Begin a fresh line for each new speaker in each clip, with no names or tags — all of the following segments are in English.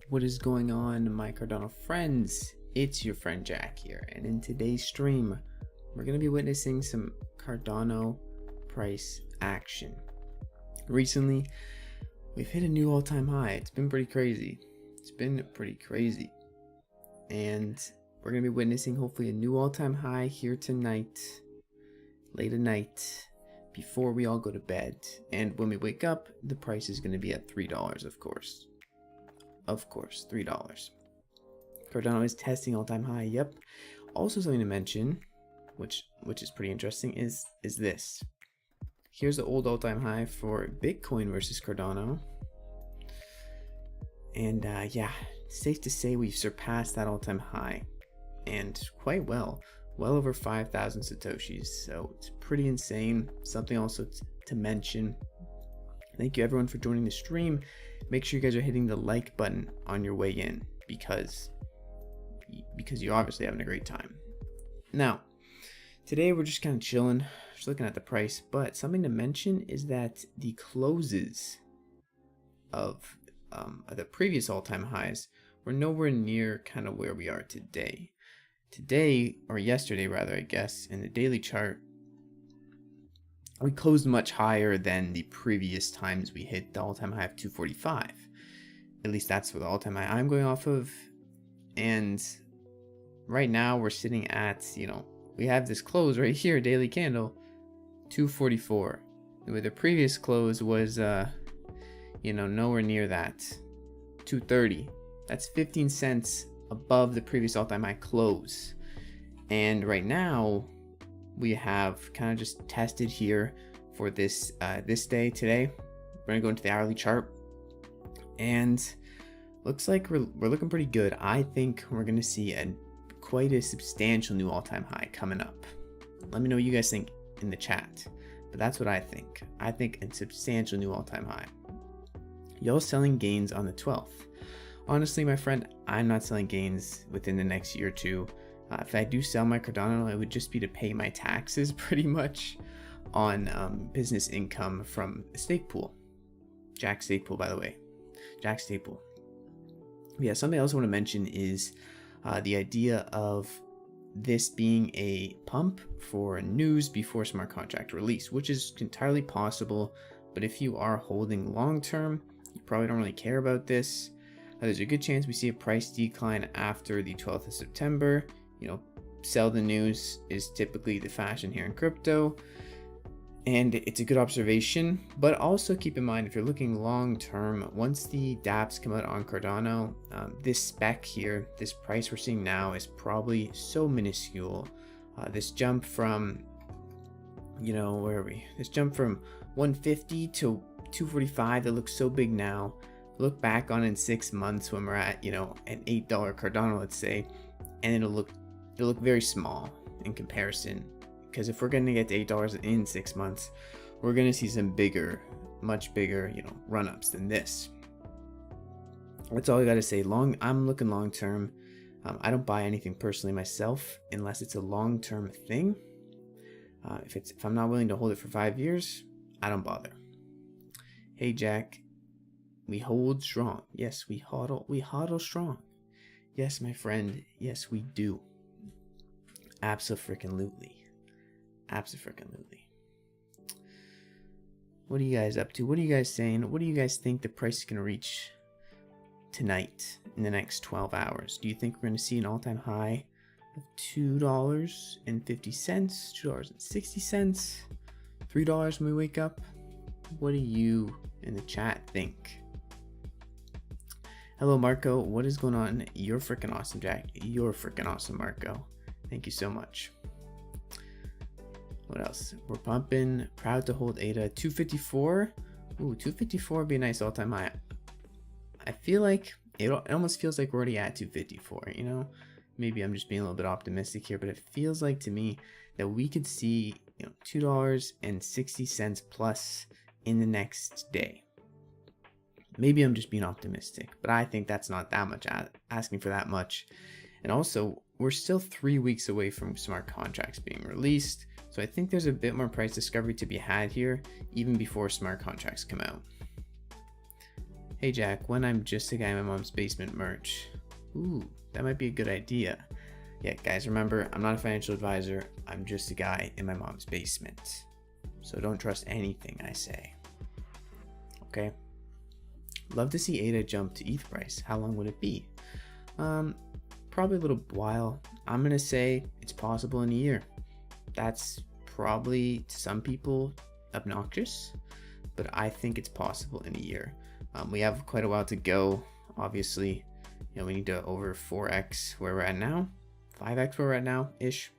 What is going on, my Cardano friends? It's your friend Jack here, and in today's stream, we're going to be witnessing some Cardano price action. Recently, we've hit a new all-time high. It's been pretty crazy. And we're going to be witnessing hopefully a new all-time high here tonight, late at night, before we all go to bed. And when we wake up, the price is going to be at $3, of course. Of course, $3. Cardano is testing all-time high. Yep. Also something to mention, which is pretty interesting, is this. Here's the old all-time high for Bitcoin versus Cardano. And yeah, safe to say we've surpassed that all-time high, and quite well over 5,000 satoshis. So it's pretty insane. Something also to mention. Thank you everyone for joining the stream. Make sure you guys are hitting the like button on your way in because you're obviously having a great time. Now, today we're just kind of chilling, just looking at the price, but something to mention is that the closes of the previous all-time highs were nowhere near kind of where we are today. Today, or yesterday rather, I guess, in the daily chart, we closed much higher than the previous times we hit the all-time high of 245. At least that's what the all-time high I'm going off of. And right now we're sitting at, we have this close right here, daily candle, 244. Where the previous close was, nowhere near that, 230. That's 15 cents above the previous all-time high close. And right now, we have kind of just tested here for this day today. We're gonna go into the hourly chart, and looks like we're looking pretty good. I think we're gonna see quite a substantial new all-time high coming up. Let me know what you guys think in the chat, but that's what I think. I think a substantial new all-time high. Y'all selling gains on the 12th. Honestly, my friend, I'm not selling gains within the next year or two. If I do sell my Cardano, it would just be to pay my taxes pretty much on business income from a stake pool. Jack stake pool, by the way. Jack stake pool. Yeah, something else I want to mention is the idea of this being a pump for news before smart contract release, which is entirely possible. But if you are holding long term, you probably don't really care about this. There's a good chance we see a price decline after the 12th of September. Sell the news is typically the fashion here in crypto, and it's a good observation. But also keep in mind, if you're looking long term, once the Dapps come out on Cardano, this spec here, this price we're seeing now, is probably so minuscule. This jump from, where are we? This jump from 150 to 245 that looks so big now. Look back on in 6 months when we're at, an $8 Cardano, let's say, and it'll look very small in comparison. Because if we're going to get to $8 in 6 months, we're going to see some much bigger, run-ups than this. That's all I got to say. I'm looking long term. I don't buy anything personally myself unless it's a long-term thing. If I'm not willing to hold it for 5 years, I don't bother. Hey Jack, we hold strong. Yes, we hodl strong. Yes, my friend. Yes, we do. Abso-freaking-lutely. Abso-freaking-lutely. What are you guys up to? What are you guys saying? What do you guys think the price is going to reach tonight in the next 12 hours? Do you think we're going to see an all-time high of $2.50, $2.60, $3 when we wake up? What do you in the chat think? Hello, Marco. What is going on? You're freaking awesome, Jack. You're freaking awesome, Marco. Thank you so much. What else? We're pumping. Proud to hold ADA. 254. Ooh, 254 would be a nice all-time high. I feel like it almost feels like we're already at 254, Maybe I'm just being a little bit optimistic here, but it feels like to me that we could see, $2.60 plus in the next day. Maybe I'm just being optimistic, but I think that's not that much, asking for that much. And also, we're still 3 weeks away from smart contracts being released. So I think there's a bit more price discovery to be had here, even before smart contracts come out. Hey Jack, when I'm just a guy in my mom's basement merch. Ooh, that might be a good idea. Yeah, guys, remember, I'm not a financial advisor. I'm just a guy in my mom's basement. So don't trust anything I say. Okay? Love to see ADA jump to ETH price. How long would it be? Probably a little while. I'm gonna say it's possible in a year. That's probably, to some people, obnoxious, but I think it's possible in a year. We have quite a while to go. Obviously, we need to over 4x where we're at now, 5x where we're at now ish,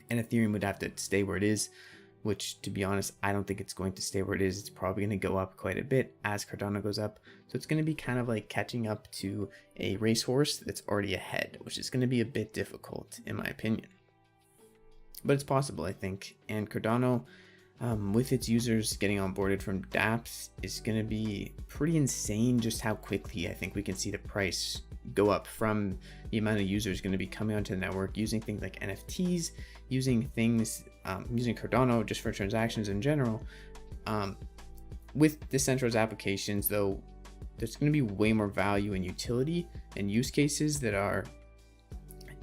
and Ethereum would have to stay where it is, which, to be honest, I don't think it's going to stay where it is. It's probably going to go up quite a bit as Cardano goes up. So it's going to be kind of like catching up to a racehorse that's already ahead, which is going to be a bit difficult in my opinion. But it's possible, I think. And Cardano, with its users getting onboarded from Dapps, is going to be pretty insane just how quickly I think we can see the price go up from the amount of users going to be coming onto the network using things like NFTs, using Cardano just for transactions in general. With decentralized applications, though, there's going to be way more value and utility and use cases that are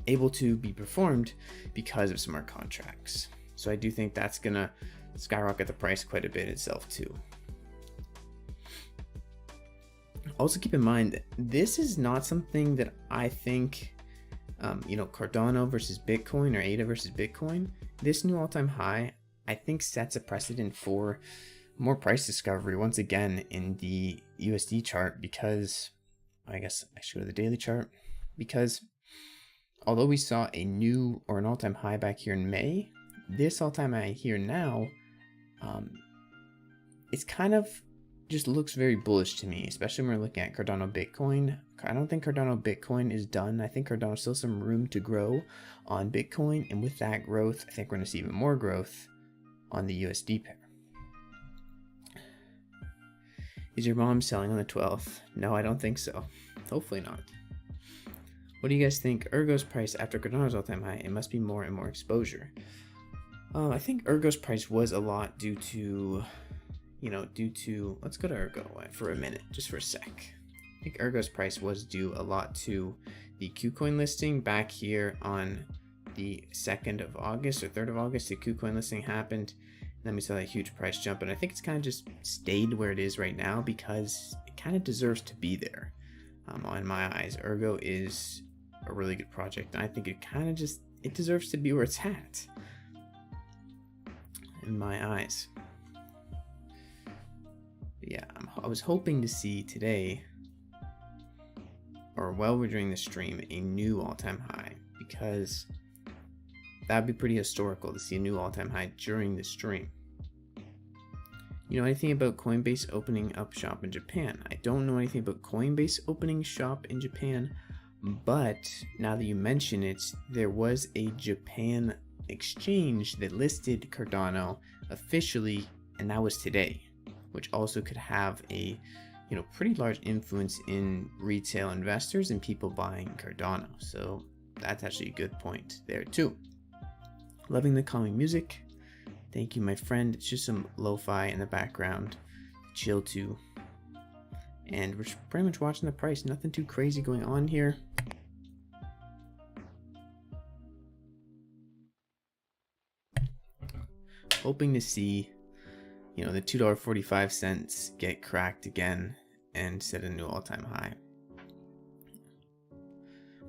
able to be performed because of smart contracts. So I do think that's going to skyrocket the price quite a bit itself too. Also keep in mind that this is not something that I think, Cardano versus Bitcoin or ADA versus Bitcoin, this new all-time high, I think sets a precedent for more price discovery once again in the USD chart, because I guess I should go to the daily chart, because although we saw a new or an all-time high back here in May, this all-time high here now, it's kind of just looks very bullish to me, especially when we're looking at Cardano Bitcoin. I don't think Cardano Bitcoin is done. I think Cardano still some room to grow on Bitcoin, and with that growth, I think we're going to see even more growth on the USD pair. Is your mom selling on the 12th? No, I don't think so. Hopefully not. What do you guys think? Ergo's price after Cardano's all-time high, it must be more and more exposure. I think Ergo's price was a lot due to, let's go to Ergo for a minute, just for a sec. I think Ergo's price was due a lot to the KuCoin listing back here on the 2nd of August or 3rd of August. The KuCoin listing happened, and then we saw that huge price jump, and I think it's kind of just stayed where it is right now because it kind of deserves to be there. In my eyes, Ergo is a really good project, and I think it deserves to be where it's at. In my eyes. Yeah, I was hoping to see today, or while we're doing the stream, a new all-time high, because that would be pretty historical to see a new all-time high during the stream. You know anything about Coinbase opening up shop in Japan? I don't know anything about Coinbase opening shop in Japan, but now that you mention it, there was a Japan exchange that listed Cardano officially, and that was today, which also could have a pretty large influence in retail investors and people buying Cardano. So that's actually a good point there too. Loving the calming music. Thank you, my friend. It's just some lo-fi in the background, chill to, and we're pretty much watching the price. Nothing too crazy going on here. Hoping to see, the $2.45 get cracked again and set a new all-time high.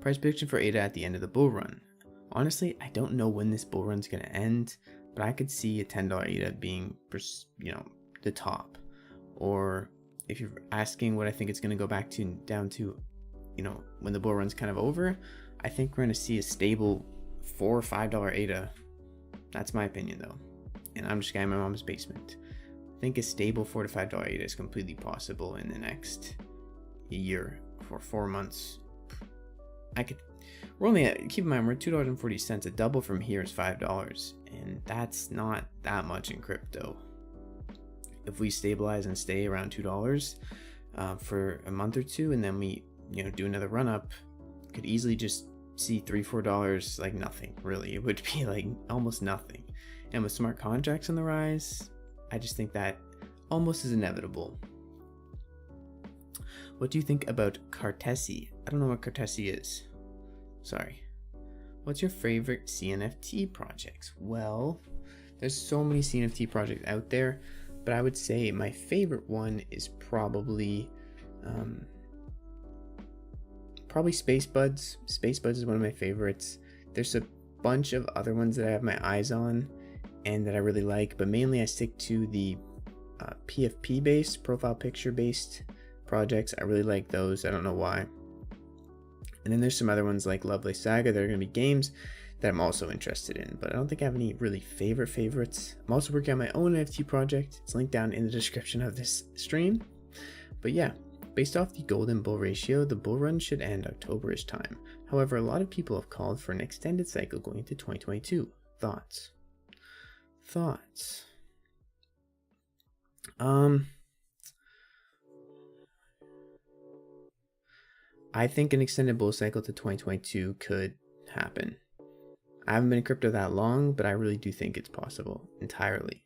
Price prediction for ADA at the end of the bull run. Honestly, I don't know when this bull run's going to end, but I could see a $10 ADA being, the top. Or if you're asking what I think it's going to go back to down to, when the bull run's kind of over, I think we're going to see a stable $4 or $5 ADA. That's my opinion though. And I'm just a guy in my mom's basement. I think a stable $4 to $5 ADA is completely possible in the next year for 4 months. We're only at, keep in mind, we're at $2.40. A double from here is $5, and that's not that much in crypto. If we stabilize and stay around $2 for a month or two, and then we do another run up, could easily just see $3-4 like nothing. Really, it would be like almost nothing. And with smart contracts on the rise, I just think that almost is inevitable. What do you think about Cartesi? I don't know what Cartesi is. Sorry. What's your favorite CNFT projects? Well, there's so many CNFT projects out there, but I would say my favorite one is probably Space Buds. Space Buds is one of my favorites. There's a bunch of other ones that I have my eyes on and that I really like, but mainly I stick to the PFP based, profile picture based projects. I really like those. I don't know why. And then there's some other ones like Lovely Saga that are going to be games that I'm also interested in, but I don't think I have any really favorites. I'm also working on my own NFT project. It's linked down in the description of this stream. But yeah, based off the golden bull ratio, the bull run should end October-ish time. However, a lot of people have called for an extended cycle going into 2022. Thoughts? I think an extended bull cycle to 2022 could happen. I haven't been in crypto that long, but I really do think it's possible entirely.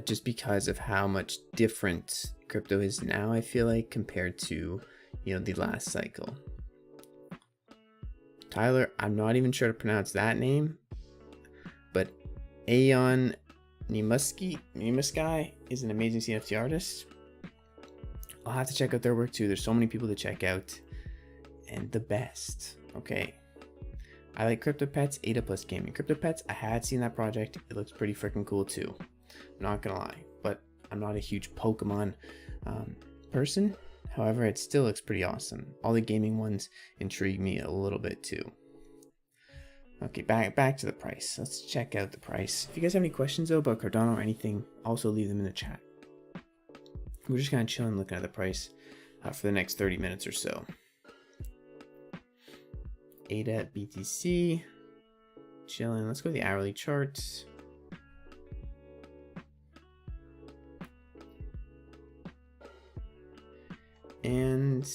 Just because of how much different crypto is now, I feel like, compared to, the last cycle. Tyler, I'm not even sure to pronounce that name, but Aeon Nimusky is an amazing CNFT artist. I'll have to check out their work too. There's so many people to check out. And the best. Okay. I like CryptoPets, ADA plus Gaming. CryptoPets, I had seen that project. It looks pretty freaking cool too. I'm not gonna lie. But I'm not a huge Pokemon person. However, it still looks pretty awesome. All the gaming ones intrigue me a little bit too. Okay, back to the price. Let's check out the price. If you guys have any questions though about Cardano or anything, also leave them in the chat. We're just kind of chilling looking at the price for the next 30 minutes or so. ADA BTC, chilling. Let's go to the hourly charts. And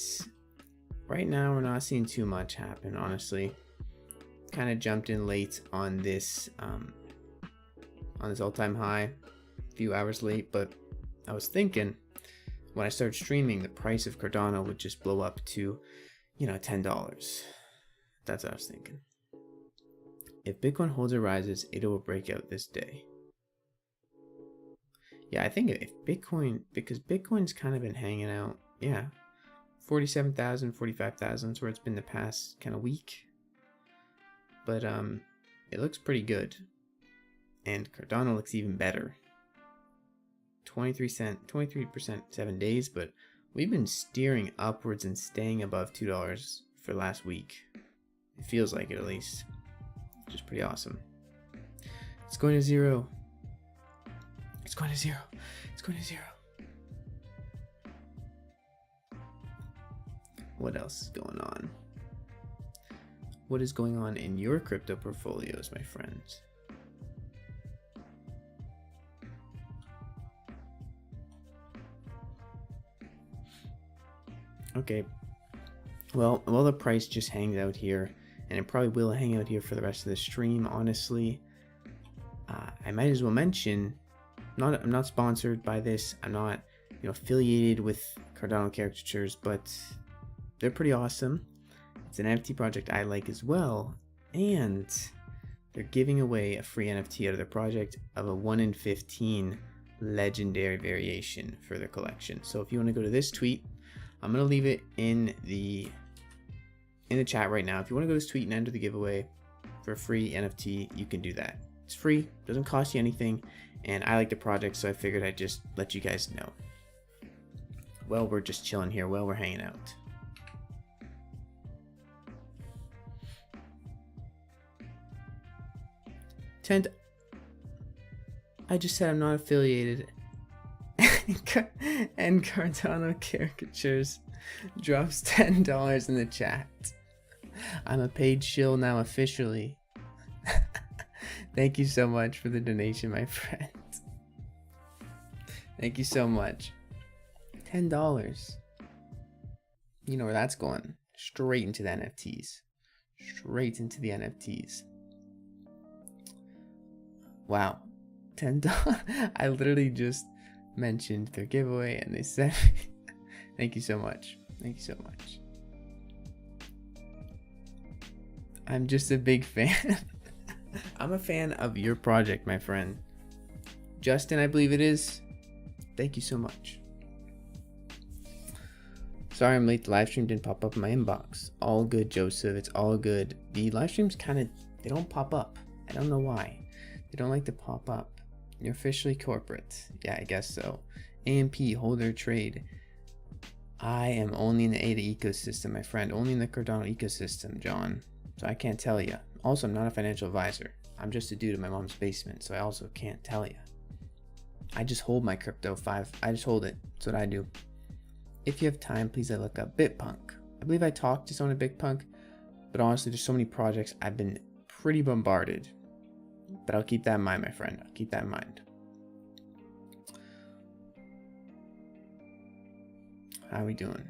right now we're not seeing too much happen, honestly. Kind of jumped in late on this all-time high, a few hours late, but I was thinking when I started streaming, the price of Cardano would just blow up to, $10. That's what I was thinking. If Bitcoin holds or rises, ADA will break out this day. Yeah, I think if Bitcoin, because Bitcoin's kind of been hanging out, 47,000, 45,000 is where it's been the past kind of week. But it looks pretty good. And Cardano looks even better. 23% 7 days, but we've been steering upwards and staying above $2 for last week. It feels like it, at least, which is pretty awesome. It's going to zero. It's going to zero. It's going to zero. What else is going on? What is going on in your crypto portfolios, my friends? Okay, well, the price just hangs out here, and it probably will hang out here for the rest of the stream, honestly. I might as well mention, I'm not sponsored by this, I'm not affiliated with Cardano caricatures, but they're pretty awesome. It's an NFT project I like as well, and they're giving away a free NFT out of their project of a 1 in 15 legendary variation for their collection. So if you want to go to this tweet, I'm going to leave it in the chat right now. If you want to go to this tweet and enter the giveaway for a free NFT, you can do that. It's free, doesn't cost you anything, and I like the project, so I figured I'd just let you guys know. Well, we're just chilling here while we're hanging out. I just said I'm not affiliated. And Cardano caricatures drops $10 in the chat. I'm a paid shill now officially. Thank you so much for the donation, my friend. Thank you so much. $10. You know where that's going. Straight into the NFTs. Straight into the NFTs. Wow. $10. I literally just mentioned their giveaway and they said Thank you so much. Thank you so much. I'm just a big fan. I'm a fan of your project, my friend. Justin, I believe it is. Thank you so much. Sorry I'm late. The live stream didn't pop up in my inbox. All good, Joseph. It's all good. The live streams they don't pop up. I don't know why. They don't like to pop up. You're officially corporate. Yeah, I guess so. AMP, holder trade. I am only in the ADA ecosystem, my friend. Only in the Cardano ecosystem, John. So I can't tell you. Also, I'm not a financial advisor. I'm just a dude in my mom's basement, so I also can't tell you. I just hold my crypto 5. I just hold it. That's what I do. If you have time, please look up Bitpunk. I believe I talked to someone at Bitpunk, but honestly, there's so many projects. I've been pretty bombarded. But I'll keep that in mind, my friend. I'll keep that in mind. How are we doing?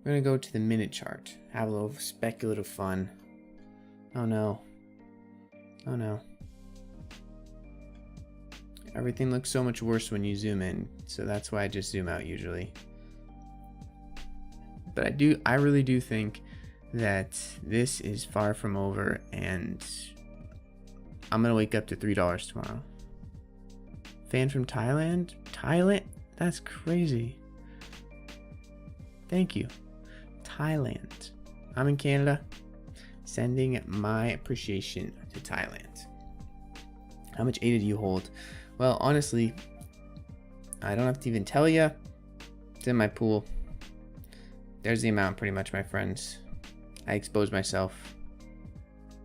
We're going to go to the minute chart. Have a little speculative fun. Oh no. Oh no. Everything looks so much worse when you zoom in, so that's why I just zoom out usually. But I really do think that this is far from over, and I'm gonna wake up to $3 tomorrow. Fan from Thailand? Thailand? That's crazy. Thank you. Thailand. I'm in Canada. Sending my appreciation to Thailand. How much ADA do you hold? Well, honestly, I don't have to even tell you. It's in my pool. There's the amount, pretty much, my friends. I exposed myself.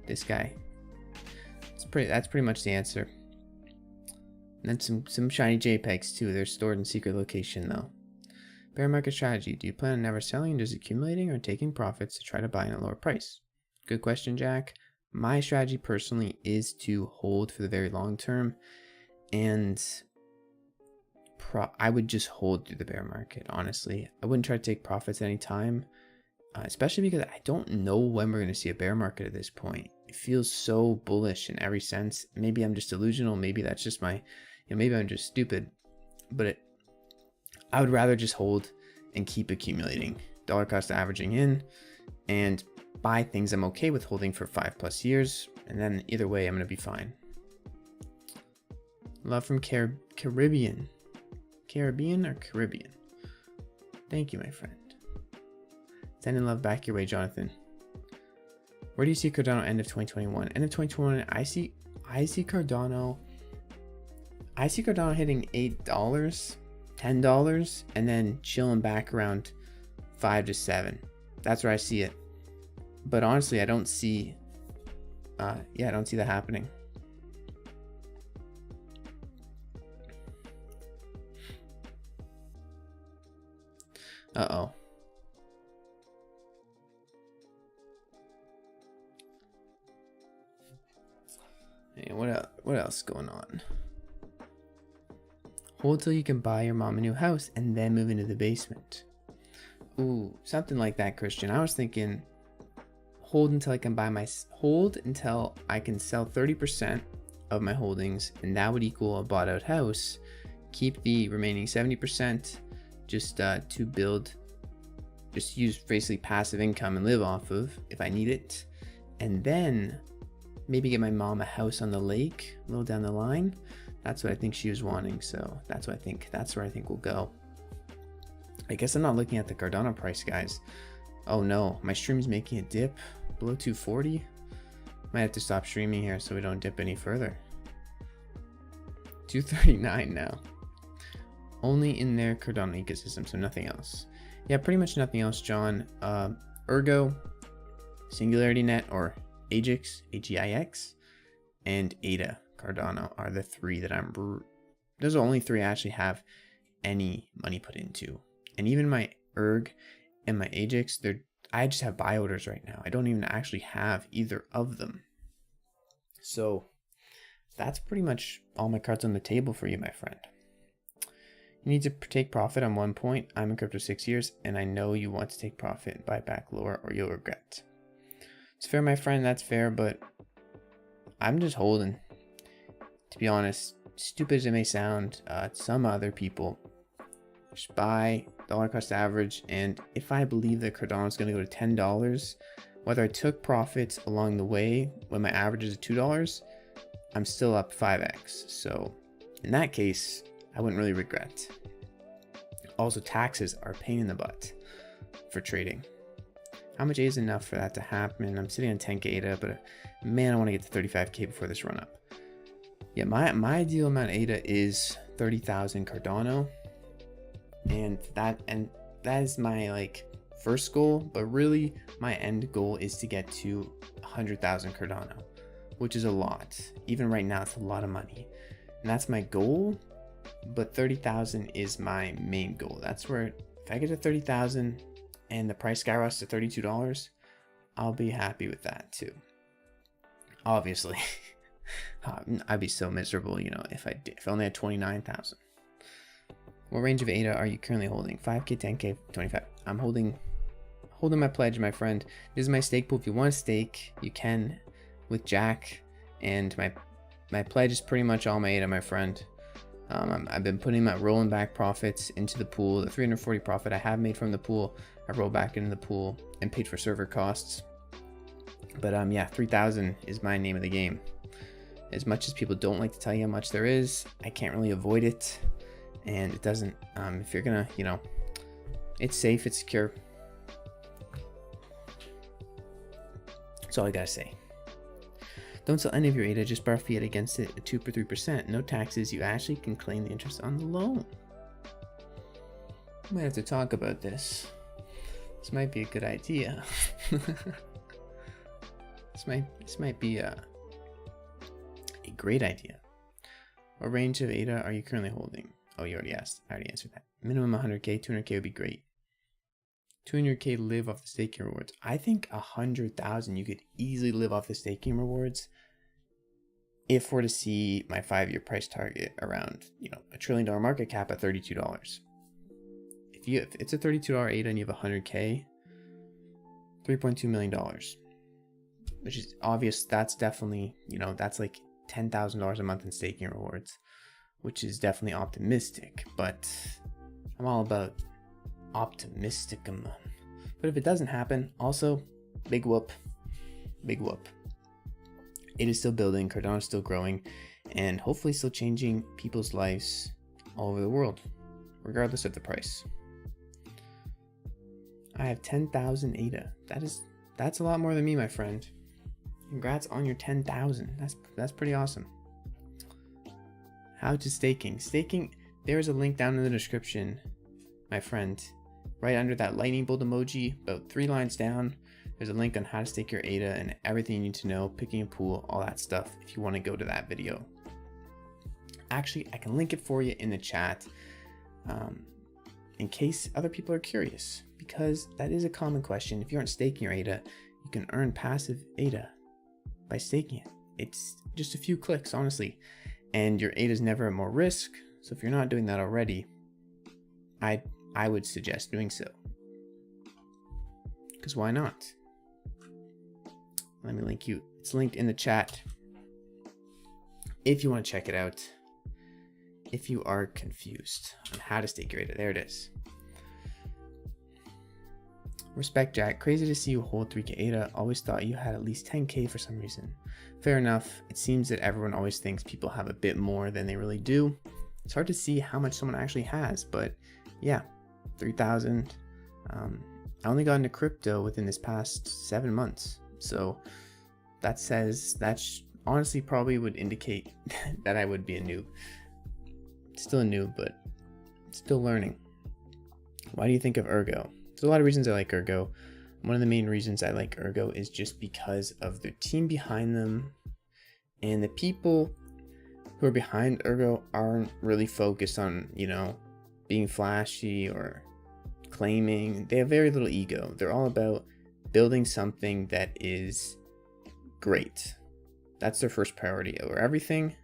This guy. That's pretty much the answer. And then some shiny JPEGs too. They're stored in secret location though. Bear market strategy. Do you plan on never selling and just accumulating, or taking profits to try to buy in a lower price? Good question, Jack. My strategy personally is to hold for the very long term, and I would just hold through the bear market, honestly. I wouldn't try to take profits any time, especially because I don't know when we're going to see a bear market at this point. It feels so bullish in every sense. Maybe I'm just delusional. Maybe that's just maybe I'm just stupid. But I would rather just hold and keep accumulating, dollar cost averaging in, and buy things I'm okay with holding for 5+ years. And then either way, I'm going to be fine. Love from Caribbean. Caribbean or Caribbean? Thank you, my friend. Sending love back your way, Jonathan. Where do you see Cardano end of 2021? End of 2021, I see Cardano. I see Cardano hitting $8, $10, and then chilling back around 5 to 7. That's where I see it. But honestly, I don't see. I don't see that happening. Uh-oh. Hey, what else is going on? Hold till you can buy your mom a new house and then move into the basement. Ooh, something like that, Christian. I was thinking hold until I can sell 30% of my holdings, and that would equal a bought out house. Keep the remaining 70% just to build, just use basically passive income and live off of if I need it, and then maybe get my mom a house on the lake a little down the line. That's what I think she was wanting, so that's where I think we'll go. I guess I'm not looking at the Cardano price, guys. Oh no, my stream's making a dip below 240. Might have to stop streaming here so we don't dip any further. 239 now. Only in their Cardano ecosystem, so nothing else. Yeah, pretty much nothing else, John. Ergo, Singularity Net or Agix, AGIX, and ADA Cardano are the three that those are the only three I actually have any money put into. And even my ERG and my Agix, I just have buy orders right now. I don't even actually have either of them. So that's pretty much all my cards on the table for you, my friend. You need to take profit on one point. I'm in crypto 6 years, and I know you want to take profit and buy back lower or you'll regret. It's fair, my friend, that's fair, but I'm just holding. To be honest, stupid as it may sound, some other people just buy dollar cost average. And if I believe that Cardano is going to go to $10, whether I took profits along the way when my average is $2, I'm still up 5x. So in that case, I wouldn't really regret. Also, taxes are a pain in the butt for trading. How much is enough for that to happen? I'm sitting on 10k ADA, but man, I want to get to 35k before this run up. Yeah, my ideal amount of ADA is 30,000 Cardano, and that is my like first goal. But really, my end goal is to get to 100,000 Cardano, which is a lot. Even right now, it's a lot of money, and that's my goal. But 30,000 is my main goal. That's where if I get to 30,000 and the price skyrockets to $32, I'll be happy with that too. Obviously, I'd be so miserable, you know, if I only had 29,000. What range of ADA are you currently holding? 5k, 10k, 25. I'm holding my pledge, my friend. This is my stake pool. If you want to stake, you can with Jack, and my pledge is pretty much all my ADA, my friend. I've been putting my rolling back profits into the pool. The 340 profit I have made from the pool, I roll back into the pool and paid for server costs. But yeah, 3,000 is my name of the game. As much as people don't like to tell you how much there is, I can't really avoid it. And it doesn't, if you're gonna, you know, it's safe, it's secure. That's all I gotta say. Don't sell any of your ADA, just borrow fiat against it at 2 or 3%. No taxes, you actually can claim the interest on the loan. We might have to talk about this. This might be a good idea. This might be a great idea. What range of ADA are you currently holding? Oh, you already asked. I already answered that. Minimum 100k, 200k would be great. 200k live off the staking rewards. I think 100,000 you could easily live off the staking rewards if we're to see my 5-year price target around, you know, $1 trillion market cap at $32. If it's a $32 ADA and you have 100k, $3.2 million, which is obvious. That's definitely, you know, that's like $10,000 a month in staking rewards, which is definitely optimistic, but I'm all about optimisticum. But if it doesn't happen, also big whoop. It is still building, Cardano is still growing, and hopefully still changing people's lives all over the world, regardless of the price. I have 10,000 ADA. That's a lot more than me, my friend. Congrats on your 10,000. That's pretty awesome. How to staking. Staking, there's a link down in the description, my friend. Right under that lightning bolt emoji, about 3 lines down, there's a link on how to stake your ADA and everything you need to know, picking a pool, all that stuff, if you want to go to that video. Actually, I can link it for you in the chat in case other people are curious, because that is a common question. If you aren't staking your ADA, you can earn passive ADA by staking it. It's just a few clicks, honestly, and your ADA is never at more risk. So if you're not doing that already, I would suggest doing so, because why not? Let me link you. It's linked in the chat if you want to check it out. If you are confused on how to stake your ADA, there it is. Respect, Jack. Crazy to see you hold 3k ADA. Always thought you had at least 10k for some reason. Fair enough. It seems that everyone always thinks people have a bit more than they really do. It's hard to see how much someone actually has, but yeah, 3,000. I only got into crypto within this past 7 months, so that honestly probably would indicate that I would be a noob. Still a noob, but still learning. Why do you think of Ergo? There's a lot of reasons I like Ergo. One of the main reasons I like Ergo is just because of their team behind them, and the people who are behind Ergo aren't really focused on, you know, being flashy or claiming. They have very little ego. They're all about building something that is great. That's their first priority over everything.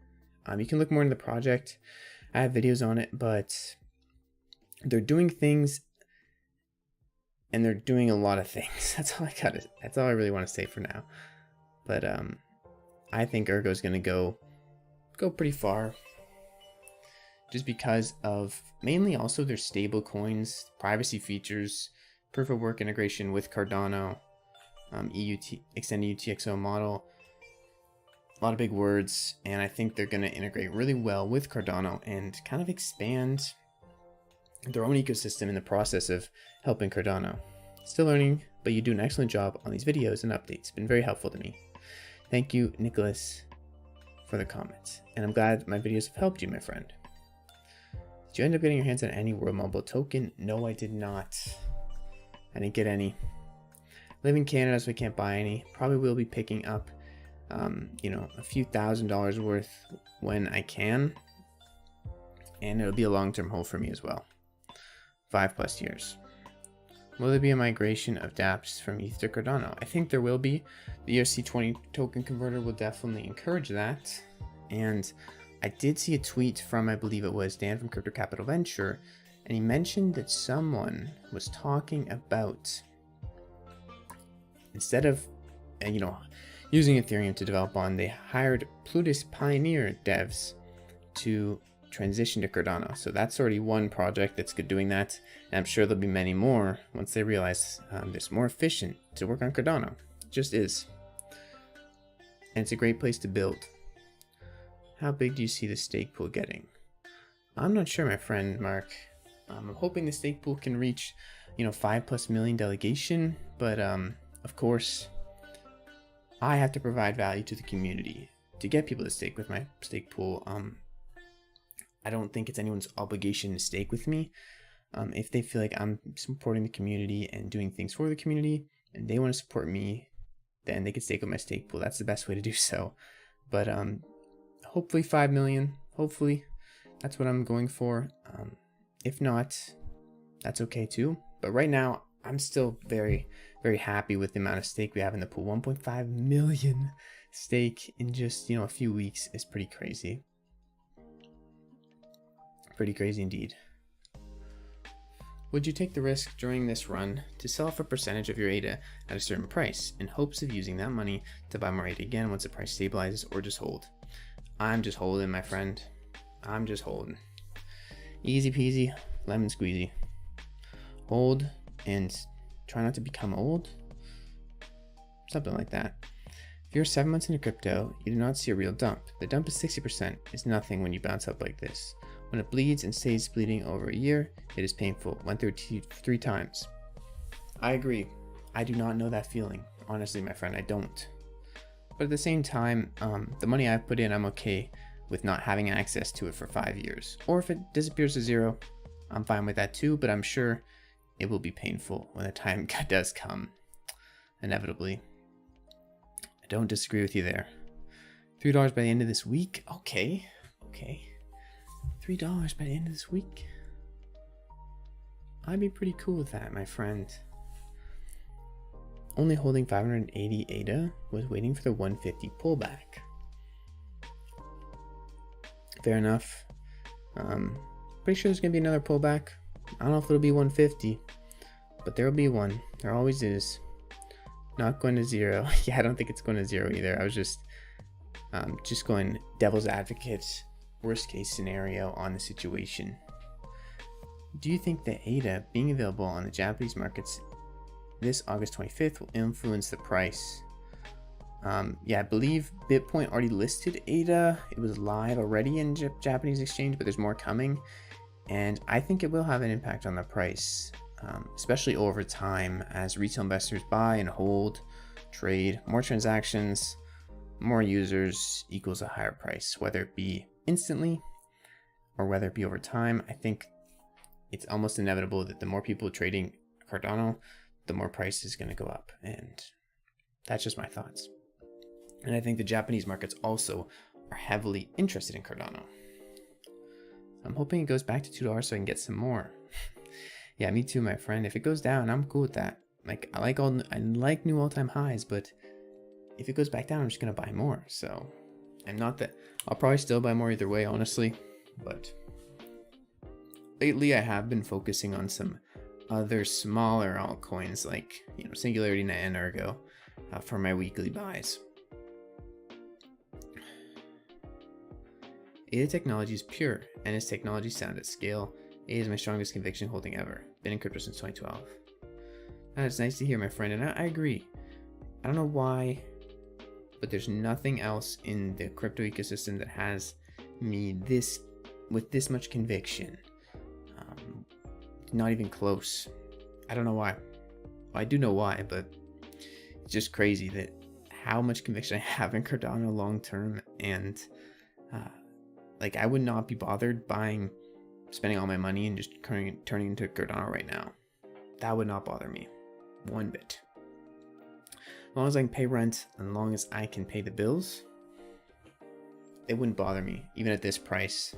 You can look more into the project. I have videos on it, but they're doing things, and they're doing a lot of things. That's all I really want to say for now. But I think Ergo is going to go pretty far. just because of mainly also their stable coins, privacy features, proof of work integration with Cardano, extended UTXO model. A lot of big words, and I think they're going to integrate really well with Cardano and kind of expand their own ecosystem in the process of helping Cardano. Still learning, but you do an excellent job on these videos and updates. It's been very helpful to me. Thank you, Nicholas, for the comments, and I'm glad my videos have helped you, my friend. Did you end up getting your hands on any World Mobile token? No, I did not. I didn't get any. Live in Canada, so I can't buy any. Probably will be picking up, you know, a few $1,000s worth when I can, and it'll be a long-term hold for me as well. 5+ years. Will there be a migration of Dapps from ETH to Cardano? I think there will be. The ERC20 token converter will definitely encourage that. And I did see a tweet from, I believe it was Dan from Crypto Capital Venture, and he mentioned that someone was talking about, instead of, you know, using Ethereum to develop on, they hired Plutus Pioneer devs to transition to Cardano. So that's already one project that's good doing that, and I'm sure there'll be many more once they realize it's more efficient to work on Cardano. It just is, and it's a great place to build. How big do you see the stake pool getting? I'm not sure, my friend Mark. I'm hoping the stake pool can reach, you know, 5+ million delegation, but of course I have to provide value to the community to get people to stake with my stake pool. I don't think it's anyone's obligation to stake with me. If they feel like I'm supporting the community and doing things for the community, and they want to support me, then they can stake with my stake pool. That's the best way to do so. But hopefully 5 million. Hopefully, that's what I'm going for. If not, that's okay too. But right now, I'm still very, very happy with the amount of stake we have in the pool. 1.5 million stake in just, you know, a few weeks is pretty crazy. Pretty crazy indeed. Would you take the risk during this run to sell off a percentage of your ADA at a certain price in hopes of using that money to buy more ADA again once the price stabilizes, or just hold? I'm just holding, my friend. I'm just holding. Easy peasy, lemon squeezy. Hold and try not to become old. Something like that. If you're 7 months into crypto, you do not see a real dump. The dump is 60%. It's nothing when you bounce up like this. When it bleeds and stays bleeding over a year, it is painful. Went through it 3 times. I agree. I do not know that feeling. Honestly, my friend, I don't. But at the same time, the money I've put in, I'm okay with not having access to it for 5 years. Or if it disappears to 0, I'm fine with that too, but I'm sure it will be painful when the time does come. Inevitably. I don't disagree with you there. $3 by the end of this week? Okay. Okay. $3 by the end of this week? I'd be pretty cool with that, my friend. Only holding 580 ADA, was waiting for the 150 pullback. Fair enough. Pretty sure there's going to be another pullback. I don't know if it'll be 150, but there will be one. There always is. Not going to 0. Yeah, I don't think it's going to 0 either. I was just going devil's advocate, worst case scenario on the situation. Do you think that ADA being available on the Japanese markets this August 25th will influence the price? Yeah, I believe Bitcoin already listed ADA. It was live already in Japanese exchange, but there's more coming. And I think it will have an impact on the price, especially over time as retail investors buy and hold, trade, more transactions, more users equals a higher price, whether it be instantly or whether it be over time. I think it's almost inevitable that the more people trading Cardano, the more price is going to go up. And that's just my thoughts. And I think the Japanese markets also are heavily interested in Cardano. I'm hoping it goes back to $2 so I can get some more. Yeah, me too, my friend. If it goes down, I'm cool with that. Like, I like new all-time highs, but if it goes back down, I'm just gonna buy more. So, I'm not that. I'll probably still buy more either way, honestly. But lately, I have been focusing on some other smaller altcoins, like Singularity Net and Ergo, for my weekly buys. ADA technology is pure, and its technology sound at scale. ADA is my strongest conviction holding ever. Been in crypto since 2012. That's nice to hear, my friend, and I agree. I don't know why, but there's nothing else in the crypto ecosystem that has me with this much conviction. Not even close. I don't know why. Well, I do know why, but it's just crazy that how much conviction I have in Cardano long term, and like I would not be bothered spending all my money and just turning into Cardano right now. That would not bother me one bit. As long as I can pay rent, and as long as I can pay the bills, it wouldn't bother me, even at this price.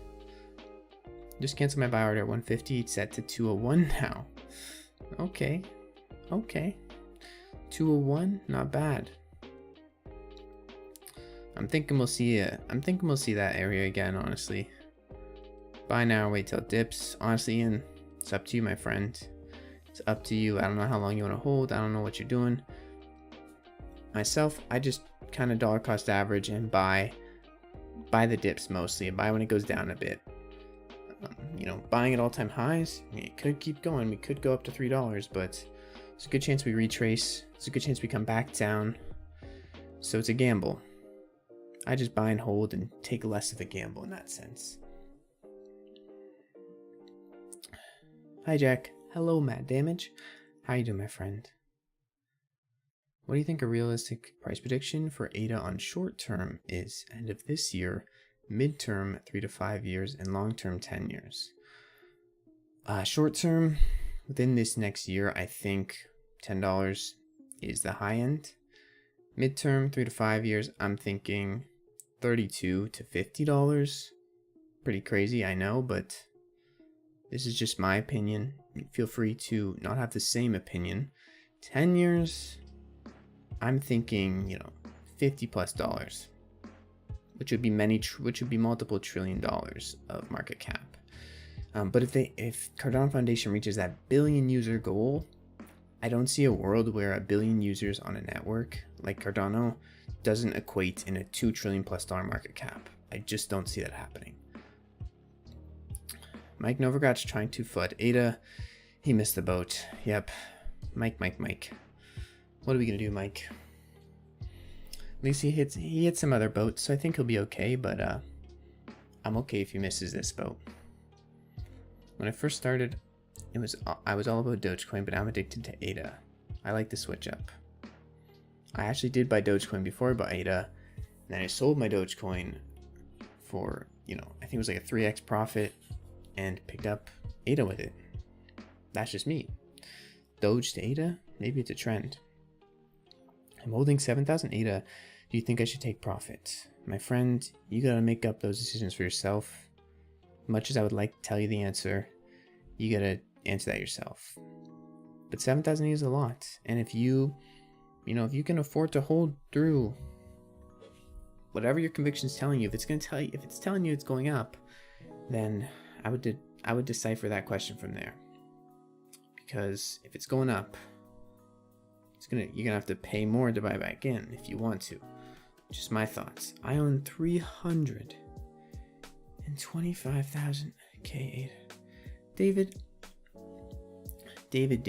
Just cancel my buy order at 150. It's set to 201 now. Okay. 201, not bad. I'm thinking we'll see that area again, honestly. Buy now, wait till it dips. Honestly, Ian, it's up to you, my friend. It's up to you. I don't know how long you want to hold. I don't know what you're doing. Myself, I just kind of dollar cost average and buy the dips mostly. Buy when it goes down a bit. Buying at all-time highs, it could keep going. We could go up to $3, but it's a good chance we retrace. It's a good chance we come back down. So it's a gamble. I just buy and hold and take less of a gamble in that sense. Hi, Jack. Hello, Mad Damage. How you doing, my friend? What do you think a realistic price prediction for ADA on short term is? End of this year, mid-term 3 to 5 years, and long-term 10 years. Short term, within this next year, I think $10 is the high end. Mid-term 3 to 5 years, I'm thinking $32 to $50. Pretty crazy, I know, but this is just my opinion. Feel free to not have the same opinion. 10 years, I'm thinking, $50+, which would be multiple $1 trillion of market cap. But if Cardano Foundation reaches that billion user goal, I don't see a world where a billion users on a network like Cardano doesn't equate in a $2 trillion+ market cap. I just don't see that happening. Mike Novogratz trying to flood ADA. He missed the boat. Yep. Mike. What are we gonna do, Mike? At least he hit some other boats, so I think he'll be okay, but I'm okay if he misses this boat. When I first started, I was all about Dogecoin, but I'm addicted to ADA. I like the switch up. I actually did buy Dogecoin before I bought ADA, and then I sold my Dogecoin for, I think it was like a 3x profit, and picked up ADA with it. That's just me. Doge to ADA, maybe it's a trend. I'm holding 7,000 ADA. Do you think I should take profit? My friend, you gotta make up those decisions for yourself. Much as I would like to tell you the answer, you gotta answer that yourself. But 7,000 ADA is a lot, and if you can afford to hold through whatever your conviction is telling you, if it's telling you it's going up, then I would decipher that question from there. Because if it's going up, you're gonna have to pay more to buy back in if you want to. Just my thoughts. I own 325,000 K ADA. David.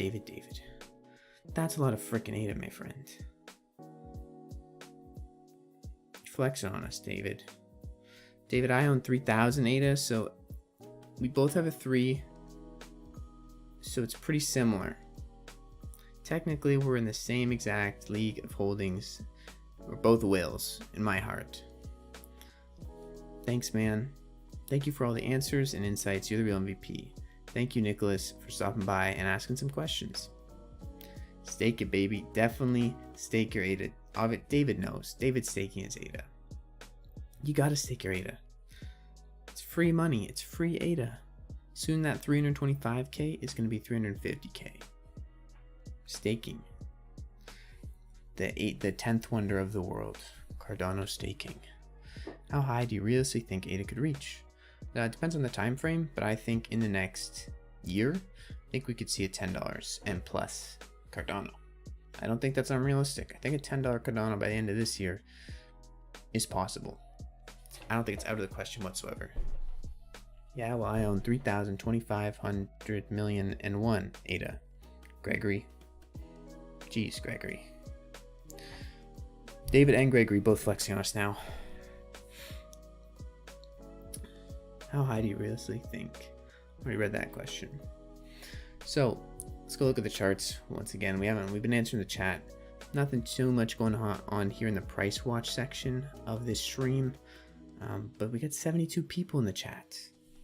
That's a lot of frickin' ADA, my friend. Flexing on us, David. David, I own 3,000 ADA, so we both have a 3. So it's pretty similar. Technically, we're in the same exact league of holdings. We're both whales in my heart. Thanks, man. Thank you for all the answers and insights. You're the real MVP. Thank you, Nicholas, for stopping by and asking some questions. Stake it, baby. Definitely stake your ADA. David knows. David's staking his ADA. You gotta stake your ADA. It's free money. It's free ADA. Soon that 325K is gonna be 350K. Staking. The 10th wonder of the world. Cardano staking. How high do you realistically think ADA could reach? It depends on the time frame, but I think in the next year, I think we could see a $10 and plus Cardano. I don't think that's unrealistic. I think a $10 Cardano by the end of this year is possible. I don't think it's out of the question whatsoever. Yeah, well, I own 3,250 million and one ADA. Gregory. Jeez, Gregory. David and Gregory both flexing on us now. How high do you realistically think? I already read that question. So let's go look at the charts once again. We've been answering the chat. Nothing too much going on here in the price watch section of this stream. But we got 72 people in the chat.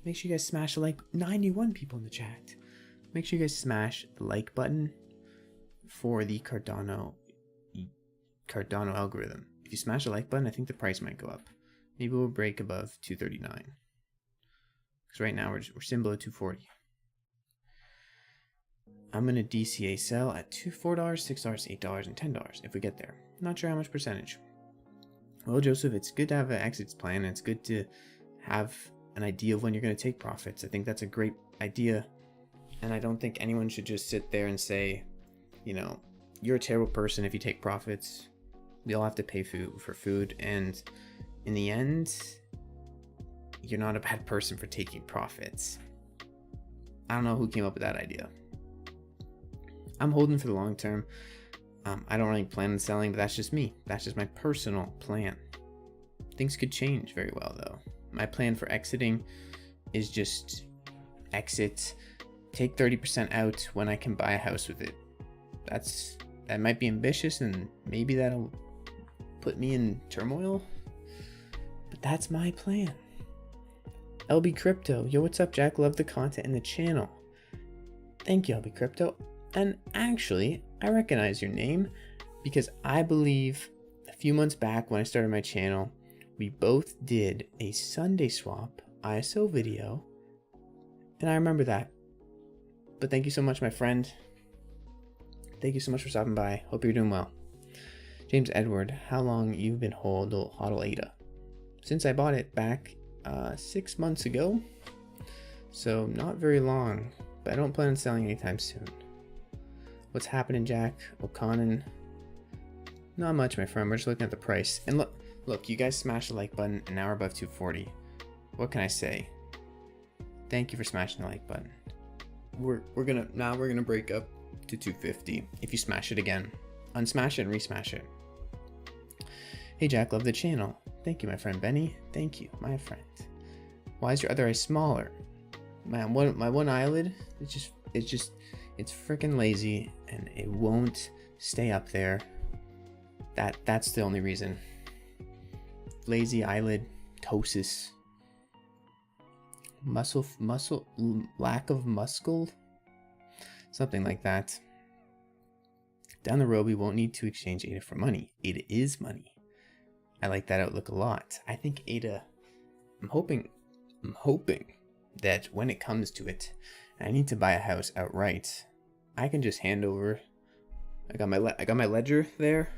Make sure you guys smash the like. 91 people in the chat. Make sure you guys smash the like button for the Cardano algorithm. If you smash the like button, I think the price might go up. Maybe we'll break above 239. Because right now we're sitting below 240. I'm going to DCA sell at $4, $6, $8, and $10 if we get there. Not sure how much percentage. Well, Joseph, it's good to have an exits plan, and it's good to have an idea of when you're going to take profits. I think that's a great idea, and I don't think anyone should just sit there and say, you know, you're a terrible person if you take profits. We all have to pay for food, and in the end, you're not a bad person for taking profits. I don't know who came up with that idea. I'm holding for the long term. I don't really plan on selling, but that's just me. That's just my personal plan. Things could change very well, though. My plan for exiting is just exit, take 30% out when I can buy a house with it. That might be ambitious, and maybe that'll put me in turmoil, but that's my plan. LB Crypto, yo, what's up, Jack? Love the content in the channel. Thank you, LB Crypto. And actually, I recognize your name because I believe a few months back when I started my channel, we both did a Sunday swap ISO video, and I remember that. But thank you so much, my friend. Thank you so much for stopping by. Hope you're doing well. James Edward, how long you've been hodl ADA? Since I bought it back 6 months ago, so not very long, but I don't plan on selling anytime soon. What's happening, Jack? O'Connor? Not much, my friend. We're just looking at the price. And look, you guys smashed the like button, and now we're above 240. What can I say? Thank you for smashing the like button. We're gonna break up to 250 if you smash it again. Unsmash it and resmash it. Hey Jack, love the channel. Thank you, my friend Benny. Thank you, my friend. Why is your other eye smaller? Man, my one eyelid, it's freaking lazy and it won't stay up there. That's the only reason. Lazy eyelid, ptosis, muscle, lack of muscle, something like that. Down the road, we won't need to exchange ADA for money. ADA is money. I like that outlook a lot. I think ADA, I'm hoping that when it comes to it, and I need to buy a house outright, I can just hand over. I got my ledger there,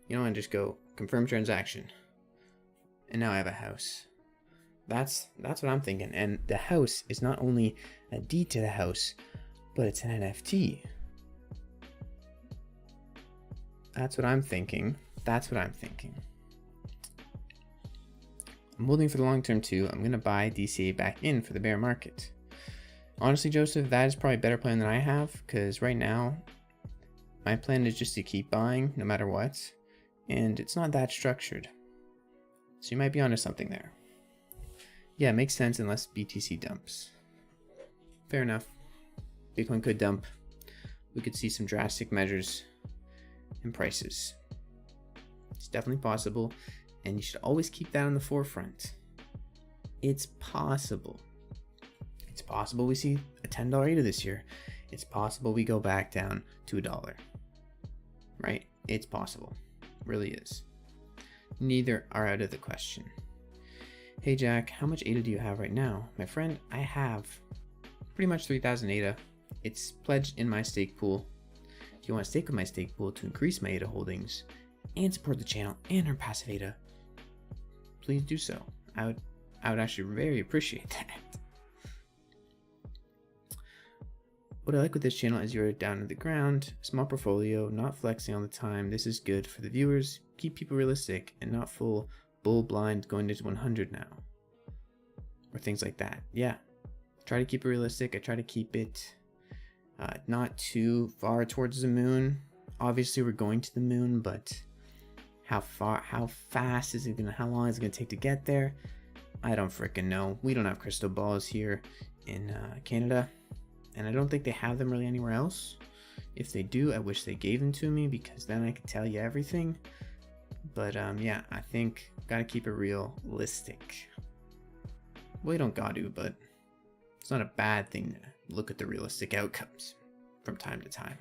you know, and just go confirm transaction, and now I have a house. That's what I'm thinking. And the house is not only a deed to the house, but it's an NFT. That's what I'm thinking. I'm holding for the long term too. I'm gonna buy DCA back in for the bear market. Honestly, Joseph, that is probably a better plan than I have, because right now my plan is just to keep buying no matter what, and it's not that structured. So you might be onto something there. Yeah, it makes sense unless BTC dumps. Fair enough. Bitcoin could dump. We could see some drastic measures in prices. It's definitely possible, and you should always keep that on the forefront. It's possible. It's possible we see a $10 ADA this year. It's possible we go back down to $1. Right? It's possible. It really is. Neither are out of the question. Hey Jack, how much ADA do you have right now? My friend, I have pretty much 3,000 ADA. It's pledged in my stake pool. If you want to stake with my stake pool to increase my ADA holdings and support the channel and earn passive ADA, please do so. I would actually very appreciate that. What I like with this channel is you're down to the ground, small portfolio, not flexing all the time. This is good for the viewers. Keep people realistic and not full bull blind going into 100 now, or things like that. Yeah, try to keep it realistic. I try to keep it not too far towards the moon. Obviously, we're going to the moon, but how fast is it gonna? How long is it gonna take to get there? I don't freaking know. We don't have crystal balls here in Canada, and I don't think they have them really anywhere else. If they do, I wish they gave them to me, because then I could tell you everything. But yeah, I think gotta keep it realistic. Well, you don't got to, but it's not a bad thing to look at the realistic outcomes from time to time.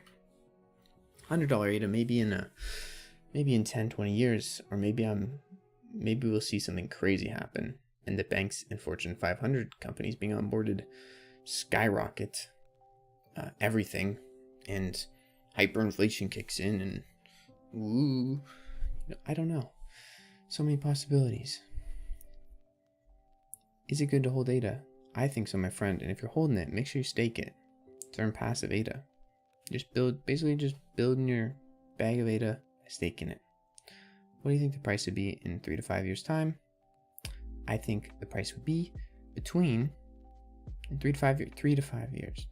$100 ADA, maybe in 10-20 years, or maybe we'll see something crazy happen, and the banks and Fortune 500 companies being onboarded skyrocket everything, and hyperinflation kicks in, and ooh, I don't know. So many possibilities. Is it good to hold ADA? I think so, my friend. And if you're holding it, make sure you stake it to earn passive ADA. Basically just building your bag of ADA, staking it. What do you think the price would be in 3 to 5 years time? I think the price would be between, in 3 to 5 years,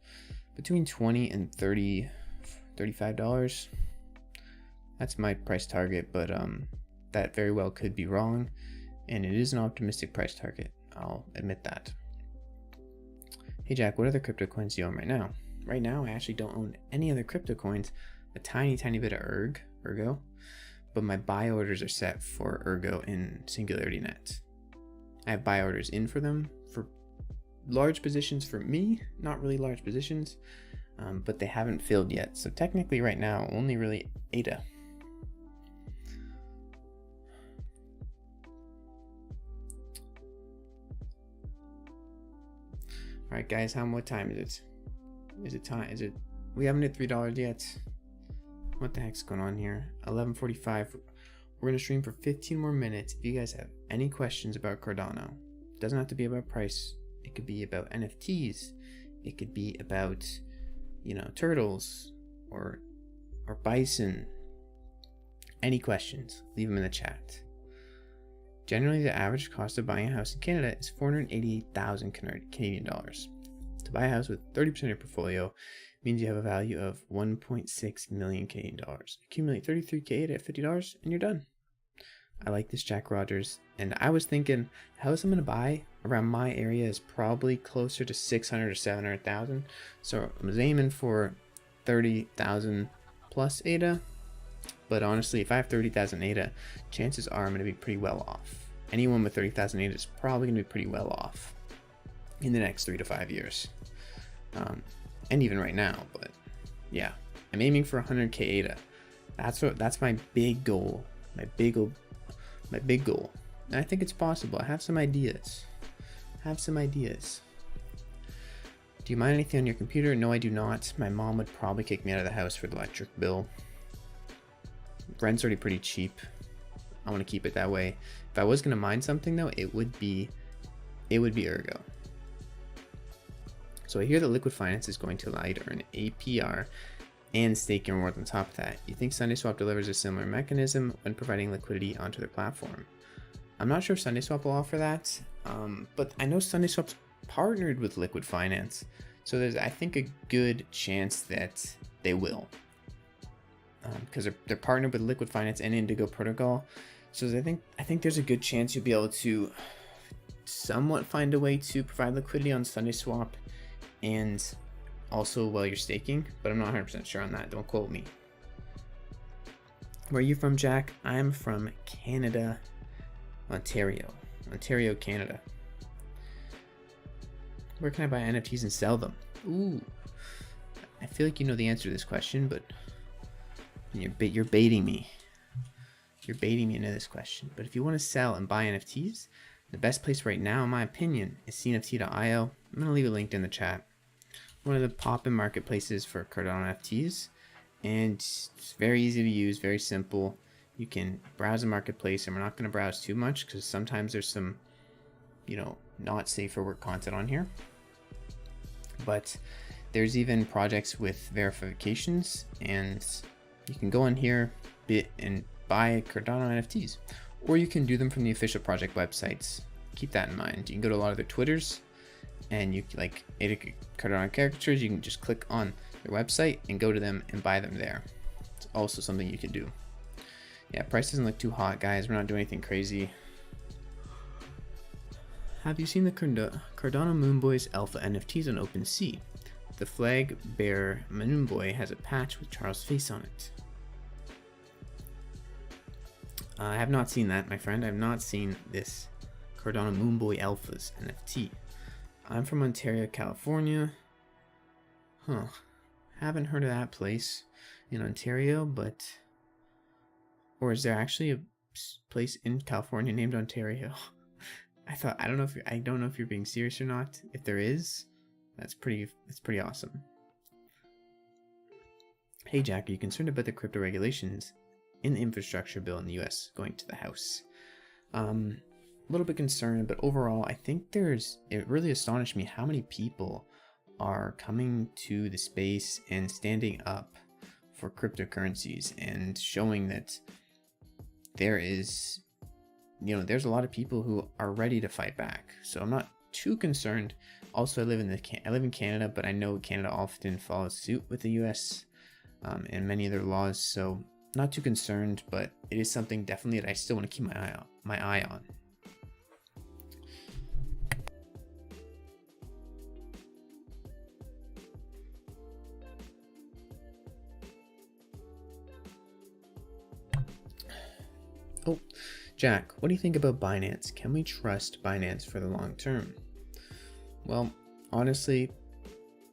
between $20 and $35. That's my price target, but that very well could be wrong, and it is an optimistic price target. I'll admit that. Hey Jack, what other crypto coins do you own right now? Right now, I actually don't own any other crypto coins. A tiny bit of Ergo, but my buy orders are set for Ergo in Singularity Net. I have buy orders in for them for large positions for me, not really large positions, but they haven't filled yet. So technically right now, only really ADA. All right, guys, what time is it? We haven't hit $3 yet. What the heck's going on here? 11:45. We're gonna stream for 15 more minutes. If you guys have any questions about Cardano, it doesn't have to be about price. It could be about NFTs. It could be about, turtles or bison. Any questions, leave them in the chat. Generally, the average cost of buying a house in Canada is 488,000 Canadian dollars. To buy a house with 30% of your portfolio means you have a value of 1.6 million Canadian dollars. Accumulate 33K at $50 and you're done. I like this, Jack Rogers. And I was thinking, the house I'm going to buy around my area is probably closer to 600 or 700,000. So I was aiming for 30,000 plus ADA. But honestly, if I have 30,000 ADA, chances are I'm going to be pretty well off. Anyone with 30,000 ADA is probably going to be pretty well off in the next 3 to 5 years. And even right now, but yeah, I'm aiming for 100K ADA. That's my big goal. My big goal. And I think it's possible. I have some ideas. Do you mind anything on your computer? No, I do not. My mom would probably kick me out of the house for the electric bill. Rent's already pretty cheap. I want to keep it that way. If I was going to mine something though, it would be Ergo. So I hear that Liquid Finance is going to allow you to earn APR and staking rewards on top of that. You think SundaeSwap delivers a similar mechanism when providing liquidity onto their platform? I'm not sure if SundaeSwap will offer that, but I know SundaeSwap's partnered with Liquid Finance, so there's, I think, a good chance that they will, because they're partnered with Liquid Finance and Indigo Protocol. So I think there's a good chance you'll be able to somewhat find a way to provide liquidity on SundaeSwap and also while you're staking, but I'm not 100% sure on that. Don't quote me. Where are you from, Jack? I'm from Canada, Ontario, Canada. Where can I buy NFTs and sell them? Ooh, I feel like you know the answer to this question, but you're baiting me. You're baiting me into this question. But if you want to sell and buy NFTs, the best place right now, in my opinion, is Cnft.io. I'm going to leave a link in the chat. One of the pop-in marketplaces for Cardano NFTs, and it's very easy to use, very simple. You can browse the marketplace, and we're not going to browse too much because sometimes there's some, not safe for work content on here. But there's even projects with verifications, and you can go in here and buy Cardano NFTs, or you can do them from the official project websites. Keep that in mind. You can go to a lot of their Twitters, and you like ADA Cardano characters. You can just click on their website and go to them and buy them there. It's also something you can do. Yeah, price doesn't look too hot, guys. We're not doing anything crazy. Have you seen the Cardano Moonboy's alpha NFTs on OpenSea? The flag bearer Moonboy has a patch with Charles' face on it. I have not seen that, my friend. I have not seen this Cardano Moonboy Alpha's NFT. I'm from Ontario, California. Haven't heard of that place in Ontario, but... Or is there actually a place in California named Ontario? I don't know if you're being serious or not. If there is, that's pretty awesome. Hey Jack, are you concerned about the crypto regulations in the infrastructure bill in the US going to the House? A little bit concerned, but overall I think it really astonished me how many people are coming to the space and standing up for cryptocurrencies and showing that there's a lot of people who are ready to fight back. So I'm not too concerned. Also, I live in Canada, but I know Canada often follows suit with the US and many of their laws. So not too concerned, but it is something definitely that I still want to keep my eye on. Oh, Jack, what do you think about Binance? Can we trust Binance for the long term? Well, honestly,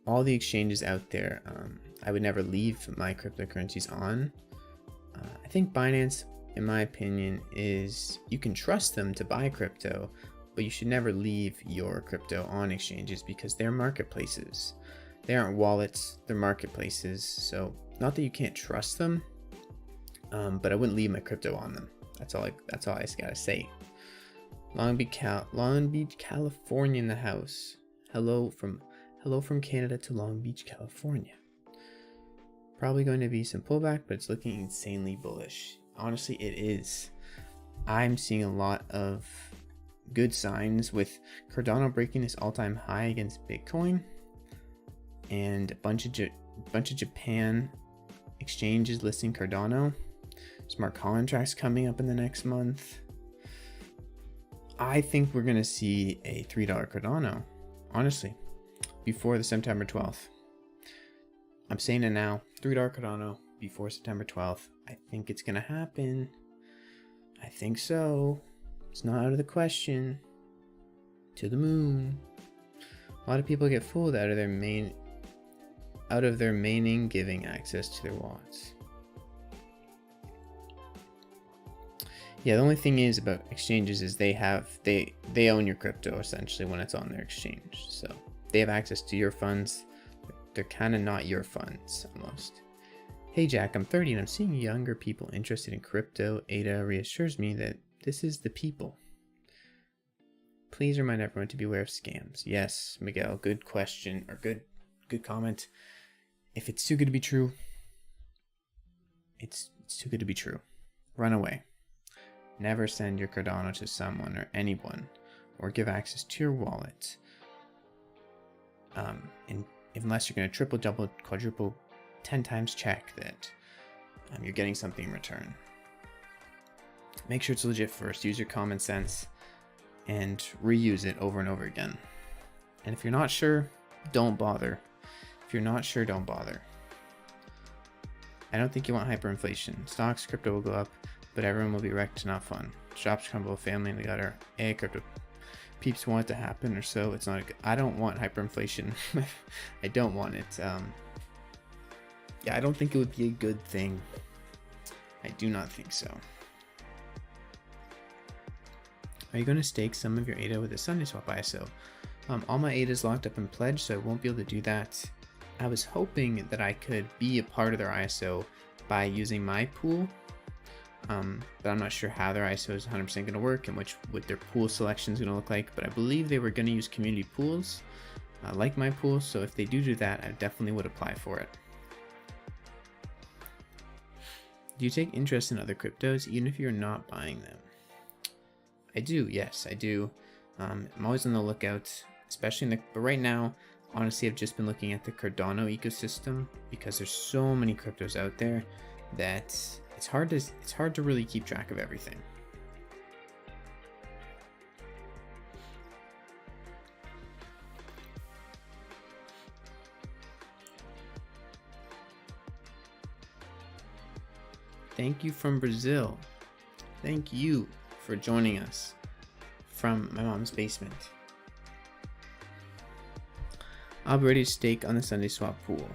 all the exchanges out there, I would never leave my cryptocurrencies on. I think Binance, in my opinion, is you can trust them to buy crypto, but you should never leave your crypto on exchanges because they're marketplaces. They aren't wallets, they're marketplaces. So not that you can't trust them, but I wouldn't leave my crypto on them. That's all I gotta say. Long Beach, California in the house. Hello from Canada to Long Beach, California. Probably going to be some pullback, but it's looking insanely bullish. Honestly, it is. I'm seeing a lot of good signs with Cardano breaking this all-time high against Bitcoin, and a bunch of Japan exchanges listing Cardano. Smart contracts coming up in the next month. I think we're going to see a $3 Cardano, honestly, before the September 12th. I'm saying it now, $3 Cardano before September 12th. I think it's going to happen. I think so. It's not out of the question. To the moon. A lot of people get fooled out of their maining giving access to their wallets. Yeah, the only thing is about exchanges is they own your crypto essentially when it's on their exchange. So they have access to your funds. They're kind of not your funds almost. Hey Jack, I'm 30 and I'm seeing younger people interested in crypto. ADA reassures me that this is the people. Please remind everyone to beware of scams. Yes, Miguel, good question or good comment. If it's too good to be true, it's too good to be true. Run away. Never send your Cardano to someone or anyone, or give access to your wallet. And unless you're going to triple, double, quadruple, 10 times check that you're getting something in return. Make sure it's legit first. Use your common sense and reuse it over and over again. And if you're not sure, don't bother. If you're not sure, don't bother. I don't think you want hyperinflation. Stocks, crypto will go up, but everyone will be wrecked, not fun. Shops crumble, family in the gutter. Crypto peeps want it to happen, or so. It's not. I don't want hyperinflation. I don't want it. Yeah, I don't think it would be a good thing. I do not think so. Are you going to stake some of your ADA with a Sunday Swap ISO? All my ADA is locked up in pledge, so I won't be able to do that. I was hoping that I could be a part of their ISO by using my pool. But I'm not sure how their ISO is 100% going to work and what their pool selection is going to look like. But I believe they were going to use community pools, like my pool. So if they do that, I definitely would apply for it. Do you take interest in other cryptos even if you're not buying them? I do, yes, I do. I'm always on the lookout, especially but right now, honestly, I've just been looking at the Cardano ecosystem because there's so many cryptos out there that it's hard to really keep track of everything. Thank you from Brazil. Thank you for joining us from my mom's basement. I'll be ready to stake on the Sunday swap pool.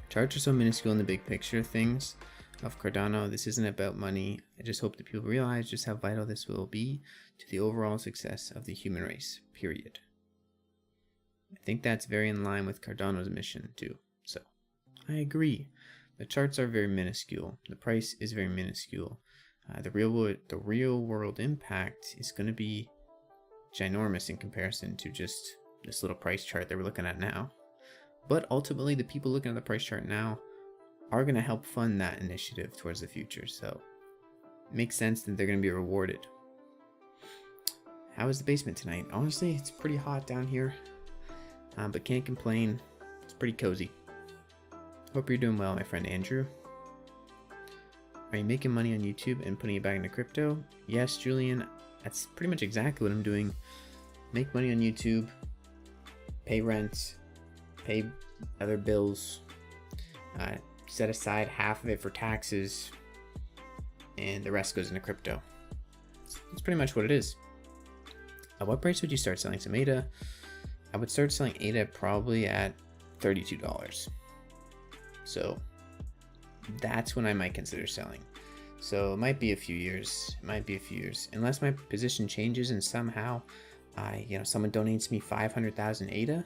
Charts are so minuscule in the big picture of things of Cardano. This isn't about money. I just hope that people realize just how vital this will be to the overall success of the human race, period. I think that's very in line with Cardano's mission too. So I agree. The charts are very minuscule. The price is very minuscule. The real world impact is going to be ginormous in comparison to just this little price chart that we're looking at now. But ultimately, the people looking at the price chart now are going to help fund that initiative towards the future. So it makes sense that they're going to be rewarded. How is the basement tonight? Honestly, it's pretty hot down here, but can't complain. It's pretty cozy. Hope you're doing well, my friend Andrew. Are you making money on YouTube and putting it back into crypto? Yes, Julian. That's pretty much exactly what I'm doing. Make money on YouTube, pay rent, pay other bills, set aside half of it for taxes, and the rest goes into crypto. That's pretty much what it is. At what price would you start selling some ADA? I would start selling ADA probably at $32. So that's when I might consider selling. So it might be a few years. Unless my position changes and somehow, someone donates me 500,000 ADA,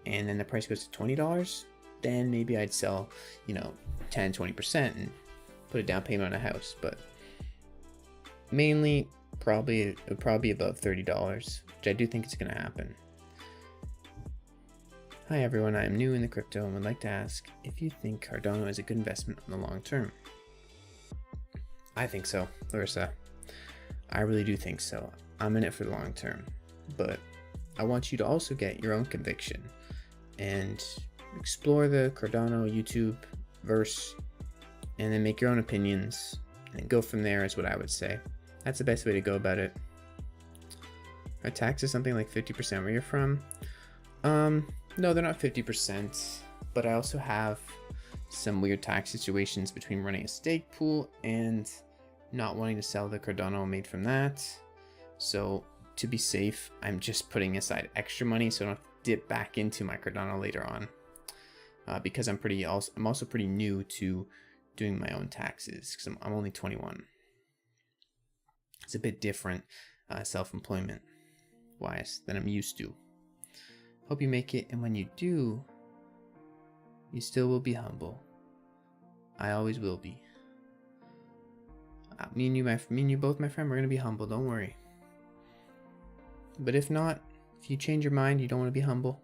and then the price goes to $20. Then maybe I'd sell, 10-20% and put a down payment on a house. But mainly, it would probably be above $30, which I do think is going to happen. Hi everyone, I am new in the crypto and would like to ask if you think Cardano is a good investment in the long term. I think so, Larissa. I really do think so. I'm in it for the long term, but I want you to also get your own conviction and explore the Cardano YouTube verse and then make your own opinions and go from there is what I would say. That's the best way to go about it. Are taxes something like 50% where you're from? No, they're not 50%, but I also have some weird tax situations between running a stake pool and not wanting to sell the Cardano made from that. So to be safe, I'm just putting aside extra money so I don't have to dip back into my Cardano later on. Because I'm also pretty new to doing my own taxes because I'm only 21. It's a bit different self-employment wise than I'm used to. Hope you make it, and when you do, you still will be humble. I always will be. Me and you both, my friend, we're gonna be humble. Don't worry. But if not, if you change your mind, you don't want to be humble,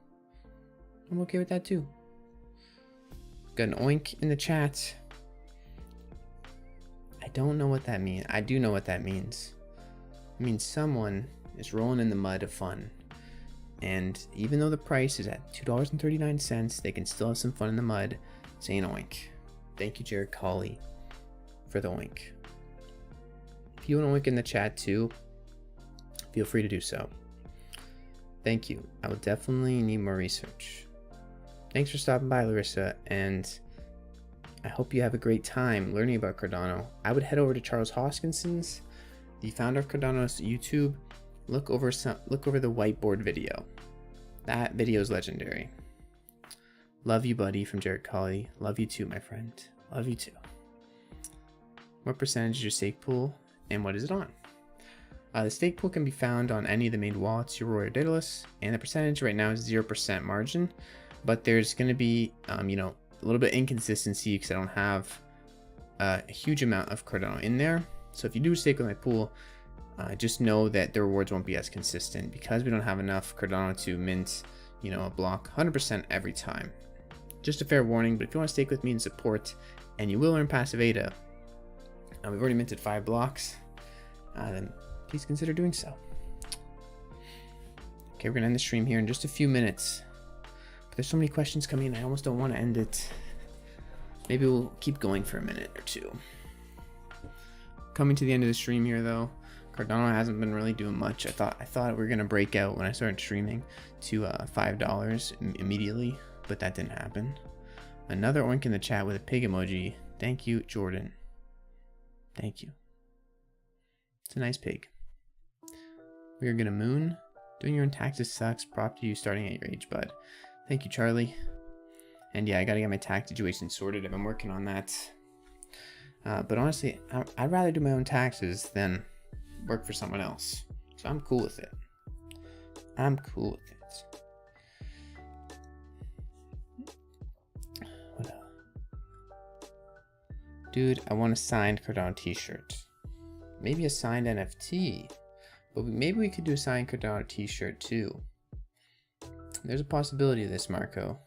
I'm okay with that too. Got an oink in the chat. I don't know what that means. I do know what that means. It means someone is rolling in the mud of fun. And even though the price is at $2.39, they can still have some fun in the mud saying oink. Thank you, Jared Colley, for the oink. If you want to oink in the chat too, feel free to do so. Thank you. I will definitely need more research. Thanks for stopping by, Larissa, and I hope you have a great time learning about Cardano. I would head over to Charles Hoskinson's, the founder of Cardano's YouTube. Look over the whiteboard video. That video is legendary. Love you, buddy, from Jared Colley. Love you too, my friend. Love you too. What percentage is your stake pool, and what is it on? The stake pool can be found on any of the main wallets, Yoroi or Daedalus, and the percentage right now is 0% margin. But there's going to be, a little bit inconsistency because I don't have a huge amount of Cardano in there. So if you do stake with my pool, just know that the rewards won't be as consistent because we don't have enough Cardano to mint, a block 100% every time. Just a fair warning, but if you want to stake with me and support, and you will earn passive ADA, we've already minted 5 blocks, then please consider doing so. Okay, we're gonna end the stream here in just a few minutes. But there's so many questions coming in, I almost don't want to end it. Maybe we'll keep going for a minute or two. Coming to the end of the stream here though, Cardano hasn't been really doing much. I thought we were gonna break out when I started streaming to $5 immediately, but that didn't happen. Another oink in the chat with a pig emoji. Thank you, Jordan. Thank you. It's a nice pig. We are gonna moon. Doing your own taxes sucks. Prop to you starting at your age, bud. Thank you, Charlie. And yeah, I gotta get my tax situation sorted. I've been working on that. But honestly, I'd rather do my own taxes than work for someone else. So I'm cool with it. I'm cool with it. What else? Dude, I want a signed Cardano t-shirt. Maybe a signed NFT. But maybe we could do a signed Cardano t-shirt too. There's a possibility of this, Marco.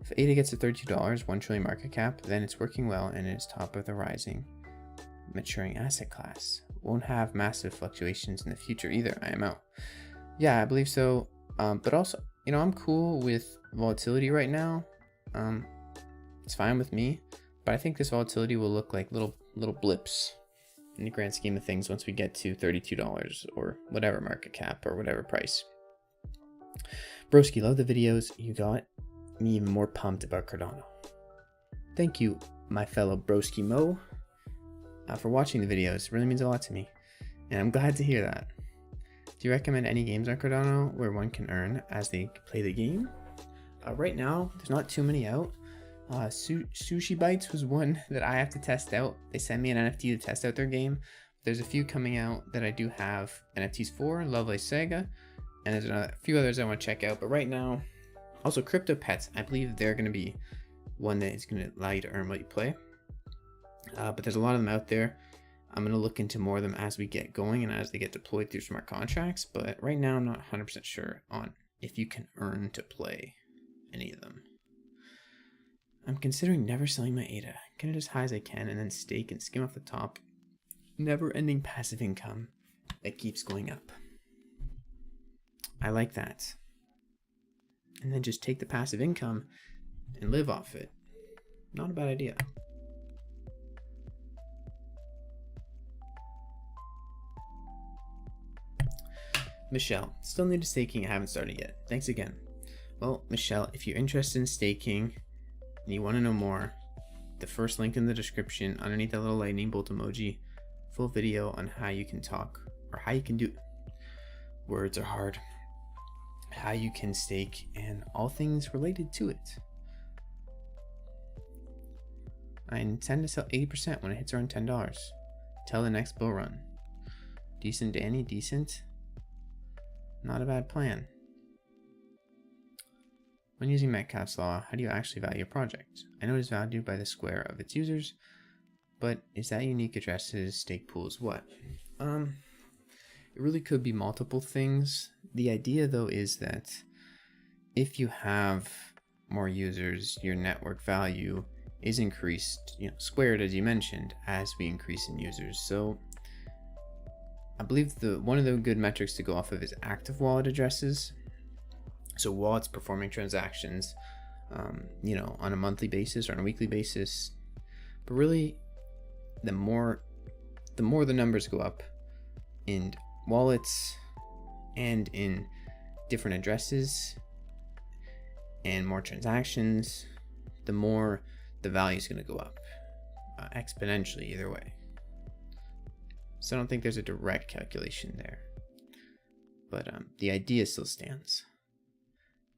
If ADA gets to $32, 1 trillion market cap, then it's working well and it's top of the rising, maturing asset class. Won't have massive fluctuations in the future either, IMO. Yeah, I believe so. But also, you know, I'm cool with volatility right now. It's fine with me, but I think this volatility will look like little blips in the grand scheme of things once we get to $32 or whatever market cap or whatever price. Broski, love the videos. You got me even more pumped about Cardano. Thank you, my fellow Broski Mo, for watching the videos. It really means a lot to me, and I'm glad to hear that. Do you recommend any games on Cardano where one can earn as they play the game? Right now, there's not too many out. Sushi Bites was one that I have to test out. They sent me an NFT to test out their game. There's a few coming out that I do have NFTs for, Lovely Sega, and there's a few others I want to check out. But right now, also Crypto Pets, I believe they're going to be one that is going to allow you to earn what you play. But there's a lot of them out there. I'm going to look into more of them as we get going and as they get deployed through smart contracts. But right now, I'm not 100% sure on if you can earn to play any of them. I'm considering never selling my ADA. Get it as high as I can and then stake and skim off the top. Never-ending passive income that keeps going up. I like that. And then just take the passive income and live off it. Not a bad idea. Michelle, still new to staking. I haven't started yet. Thanks again. Well, Michelle, if you're interested in staking and you want to know more, the first link in the description underneath that little lightning bolt emoji, full video on how you can talk or how you can do, words are hard, how you can stake and all things related to it. I intend to sell 80% when it hits around $10. Till the next bull run. Decent, Danny, decent. Not a bad plan. When using Metcalfe's law, how do you actually value a project? I know it is valued by the square of its users, but is that unique addresses, stake pools, what? It really could be multiple things. The idea though is that if you have more users, your network value is increased, squared as you mentioned, as we increase in users. So I believe one of the good metrics to go off of is active wallet addresses. So wallets performing transactions, on a monthly basis or on a weekly basis. But really, the more the numbers go up in wallets and in different addresses and more transactions, the more the value is going to go up exponentially either way. So I don't think there's a direct calculation there, but the idea still stands.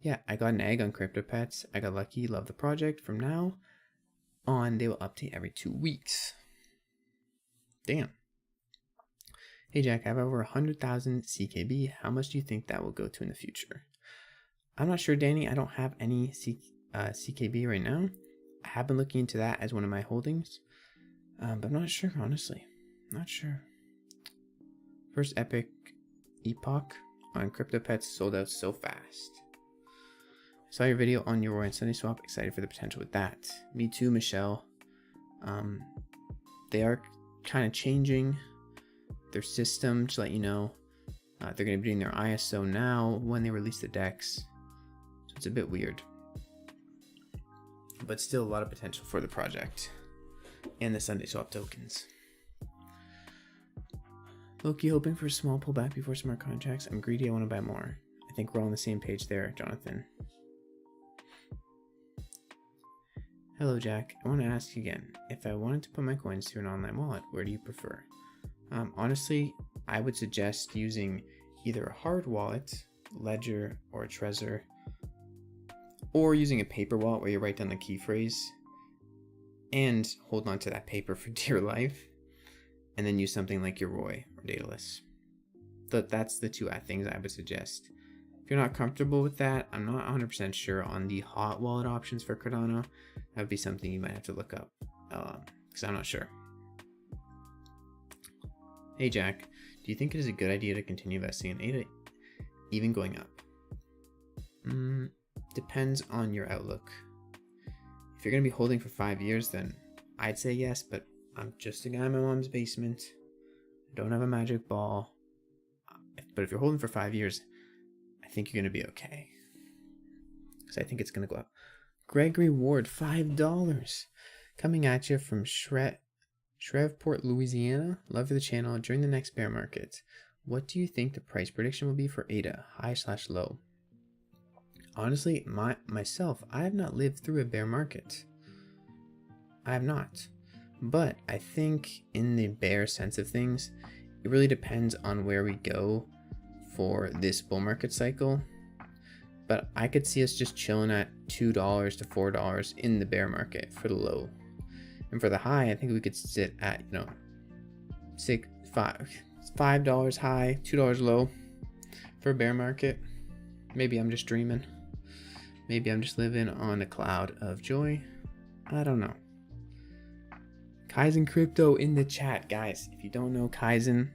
Yeah, I got an egg on CryptoPets. I got lucky. Love the project. From now on, they will update every 2 weeks. Damn. Hey Jack, I have over 100,000 CKB. How much do you think that will go to in the future? I'm not sure, Danny. I don't have any CKB right now. I have been looking into that as one of my holdings, but I'm not sure, honestly. Not sure. First epic epoch on CryptoPets sold out so fast. Saw your video on your Roy and Sunday swap. Excited for the potential with that. Me too, Michelle. they are kind of changing their system to let you know. They're going to be doing their ISO now when they release the DEX. So it's a bit weird. But still a lot of potential for the project and the Sunday swap tokens. Loki hoping for a small pullback before smart contracts. I'm greedy, I want to buy more. I think we're all on the same page there, Jonathan. Hello, Jack. I want to ask you again. If I wanted to put my coins to an online wallet, where do you prefer? Honestly, I would suggest using either a hard wallet, Ledger, or a Trezor, or using a paper wallet where you write down the key phrase and hold on to that paper for dear life, and then use something like your Roy or Daedalus. That's the two things I would suggest. If you're not comfortable with that, I'm not 100% sure on the hot wallet options for Cardano. That would be something you might have to look up, because I'm not sure. Hey Jack, do you think it is a good idea to continue investing in ADA, even going up? Depends on your outlook. If you're going to be holding for 5 years, then I'd say yes, but I'm just a guy in my mom's basement. I don't have a magic ball. But if you're holding for 5 years, I think you're going to be okay. Because I think it's going to go up. Gregory Ward, $5. Coming at you from Shreveport, Louisiana. Love the channel. During the next bear market, what do you think the price prediction will be for ADA, high/low? Honestly, myself, I have not lived through a bear market. I have not. But I think in the bear sense of things, it really depends on where we go for this bull market cycle. But I could see us just chilling at $2 to $4 in the bear market for the low. And for the high, I think we could sit at, $5 high, $2 low for a bear market. Maybe I'm just dreaming. Maybe I'm just living on a cloud of joy. I don't know. Kaizen Crypto in the chat, guys. If you don't know Kaizen,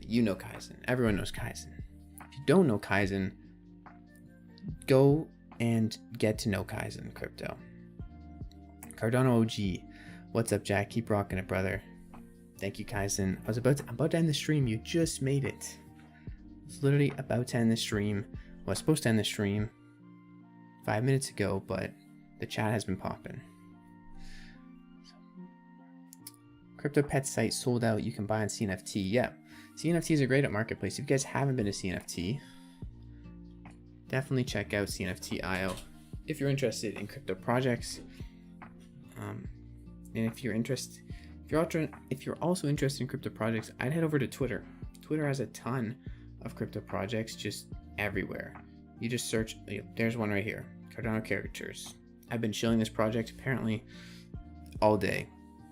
you know Kaizen. Everyone knows Kaizen. If you don't know Kaizen, go and get to know Kaizen Crypto. Cardano OG, what's up, Jack? Keep rocking it, brother. Thank you, Kaizen. I'm about to end the stream. You just made it. It's literally about to end the stream. Well, I was supposed to end the stream 5 minutes ago, but the chat has been popping. Crypto pet site sold out. You can buy on Cnft. Yeah, CNFTs are great at marketplace. If you guys haven't been to Cnft, definitely check out Cnft.io if you're interested in crypto projects. And if you're also interested in crypto projects, I'd head over to Twitter. Twitter has a ton of crypto projects just everywhere. You just search. There's one right here, Cardano Caricatures. I've been shilling this project apparently all day.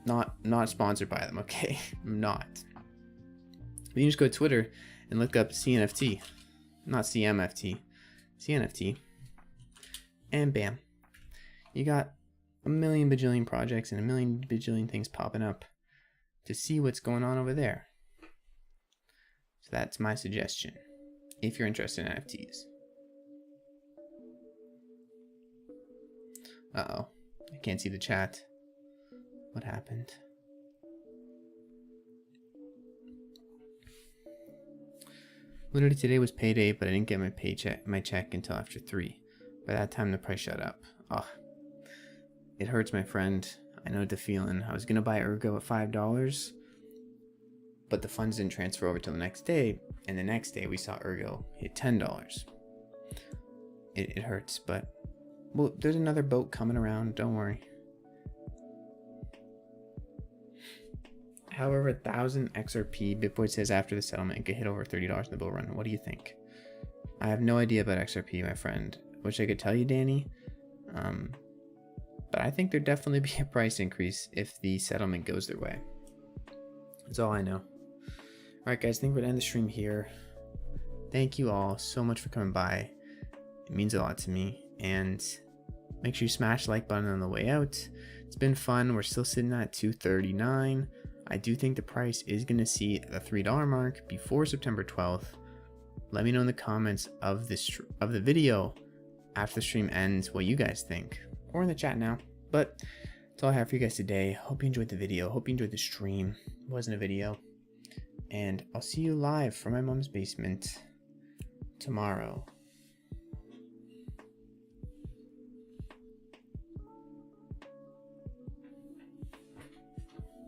Not sponsored by them, okay? I'm not. But you just go to Twitter and look up CNFT, not CMFT, CNFT, and bam, you got a million bajillion projects and a million bajillion things popping up to see what's going on over there. So that's my suggestion if you're interested in NFTs. Uh-oh, I can't see the chat. What happened? Literally today was payday, but I didn't get my check until after 3. By that time the price shot up. Oh, it hurts, my friend. I know the feeling. I was gonna buy Ergo at $5, but the funds didn't transfer over till the next day, and the next day we saw Ergo hit $10. It hurts, but well, there's another boat coming around. Don't worry. However, 1,000 XRP, Bitboy says after the settlement, it could hit over $30 in the bull run. What do you think? I have no idea about XRP, my friend. Wish I could tell you, Danny. But I think there'd definitely be a price increase if the settlement goes their way. That's all I know. Alright guys, I think we're going to end the stream here. Thank you all so much for coming by. It means a lot to me. And make sure you smash the like button on the way out. It's been fun. We're still sitting at $239. I do think the price is going to see the $3 mark before September 12th. Let me know in the comments of the video after the stream ends what you guys think, or in the chat now. But That's all I have for you guys today. Hope you enjoyed the video. Hope you enjoyed the stream. It wasn't a video. And I'll see you live from my mom's basement tomorrow.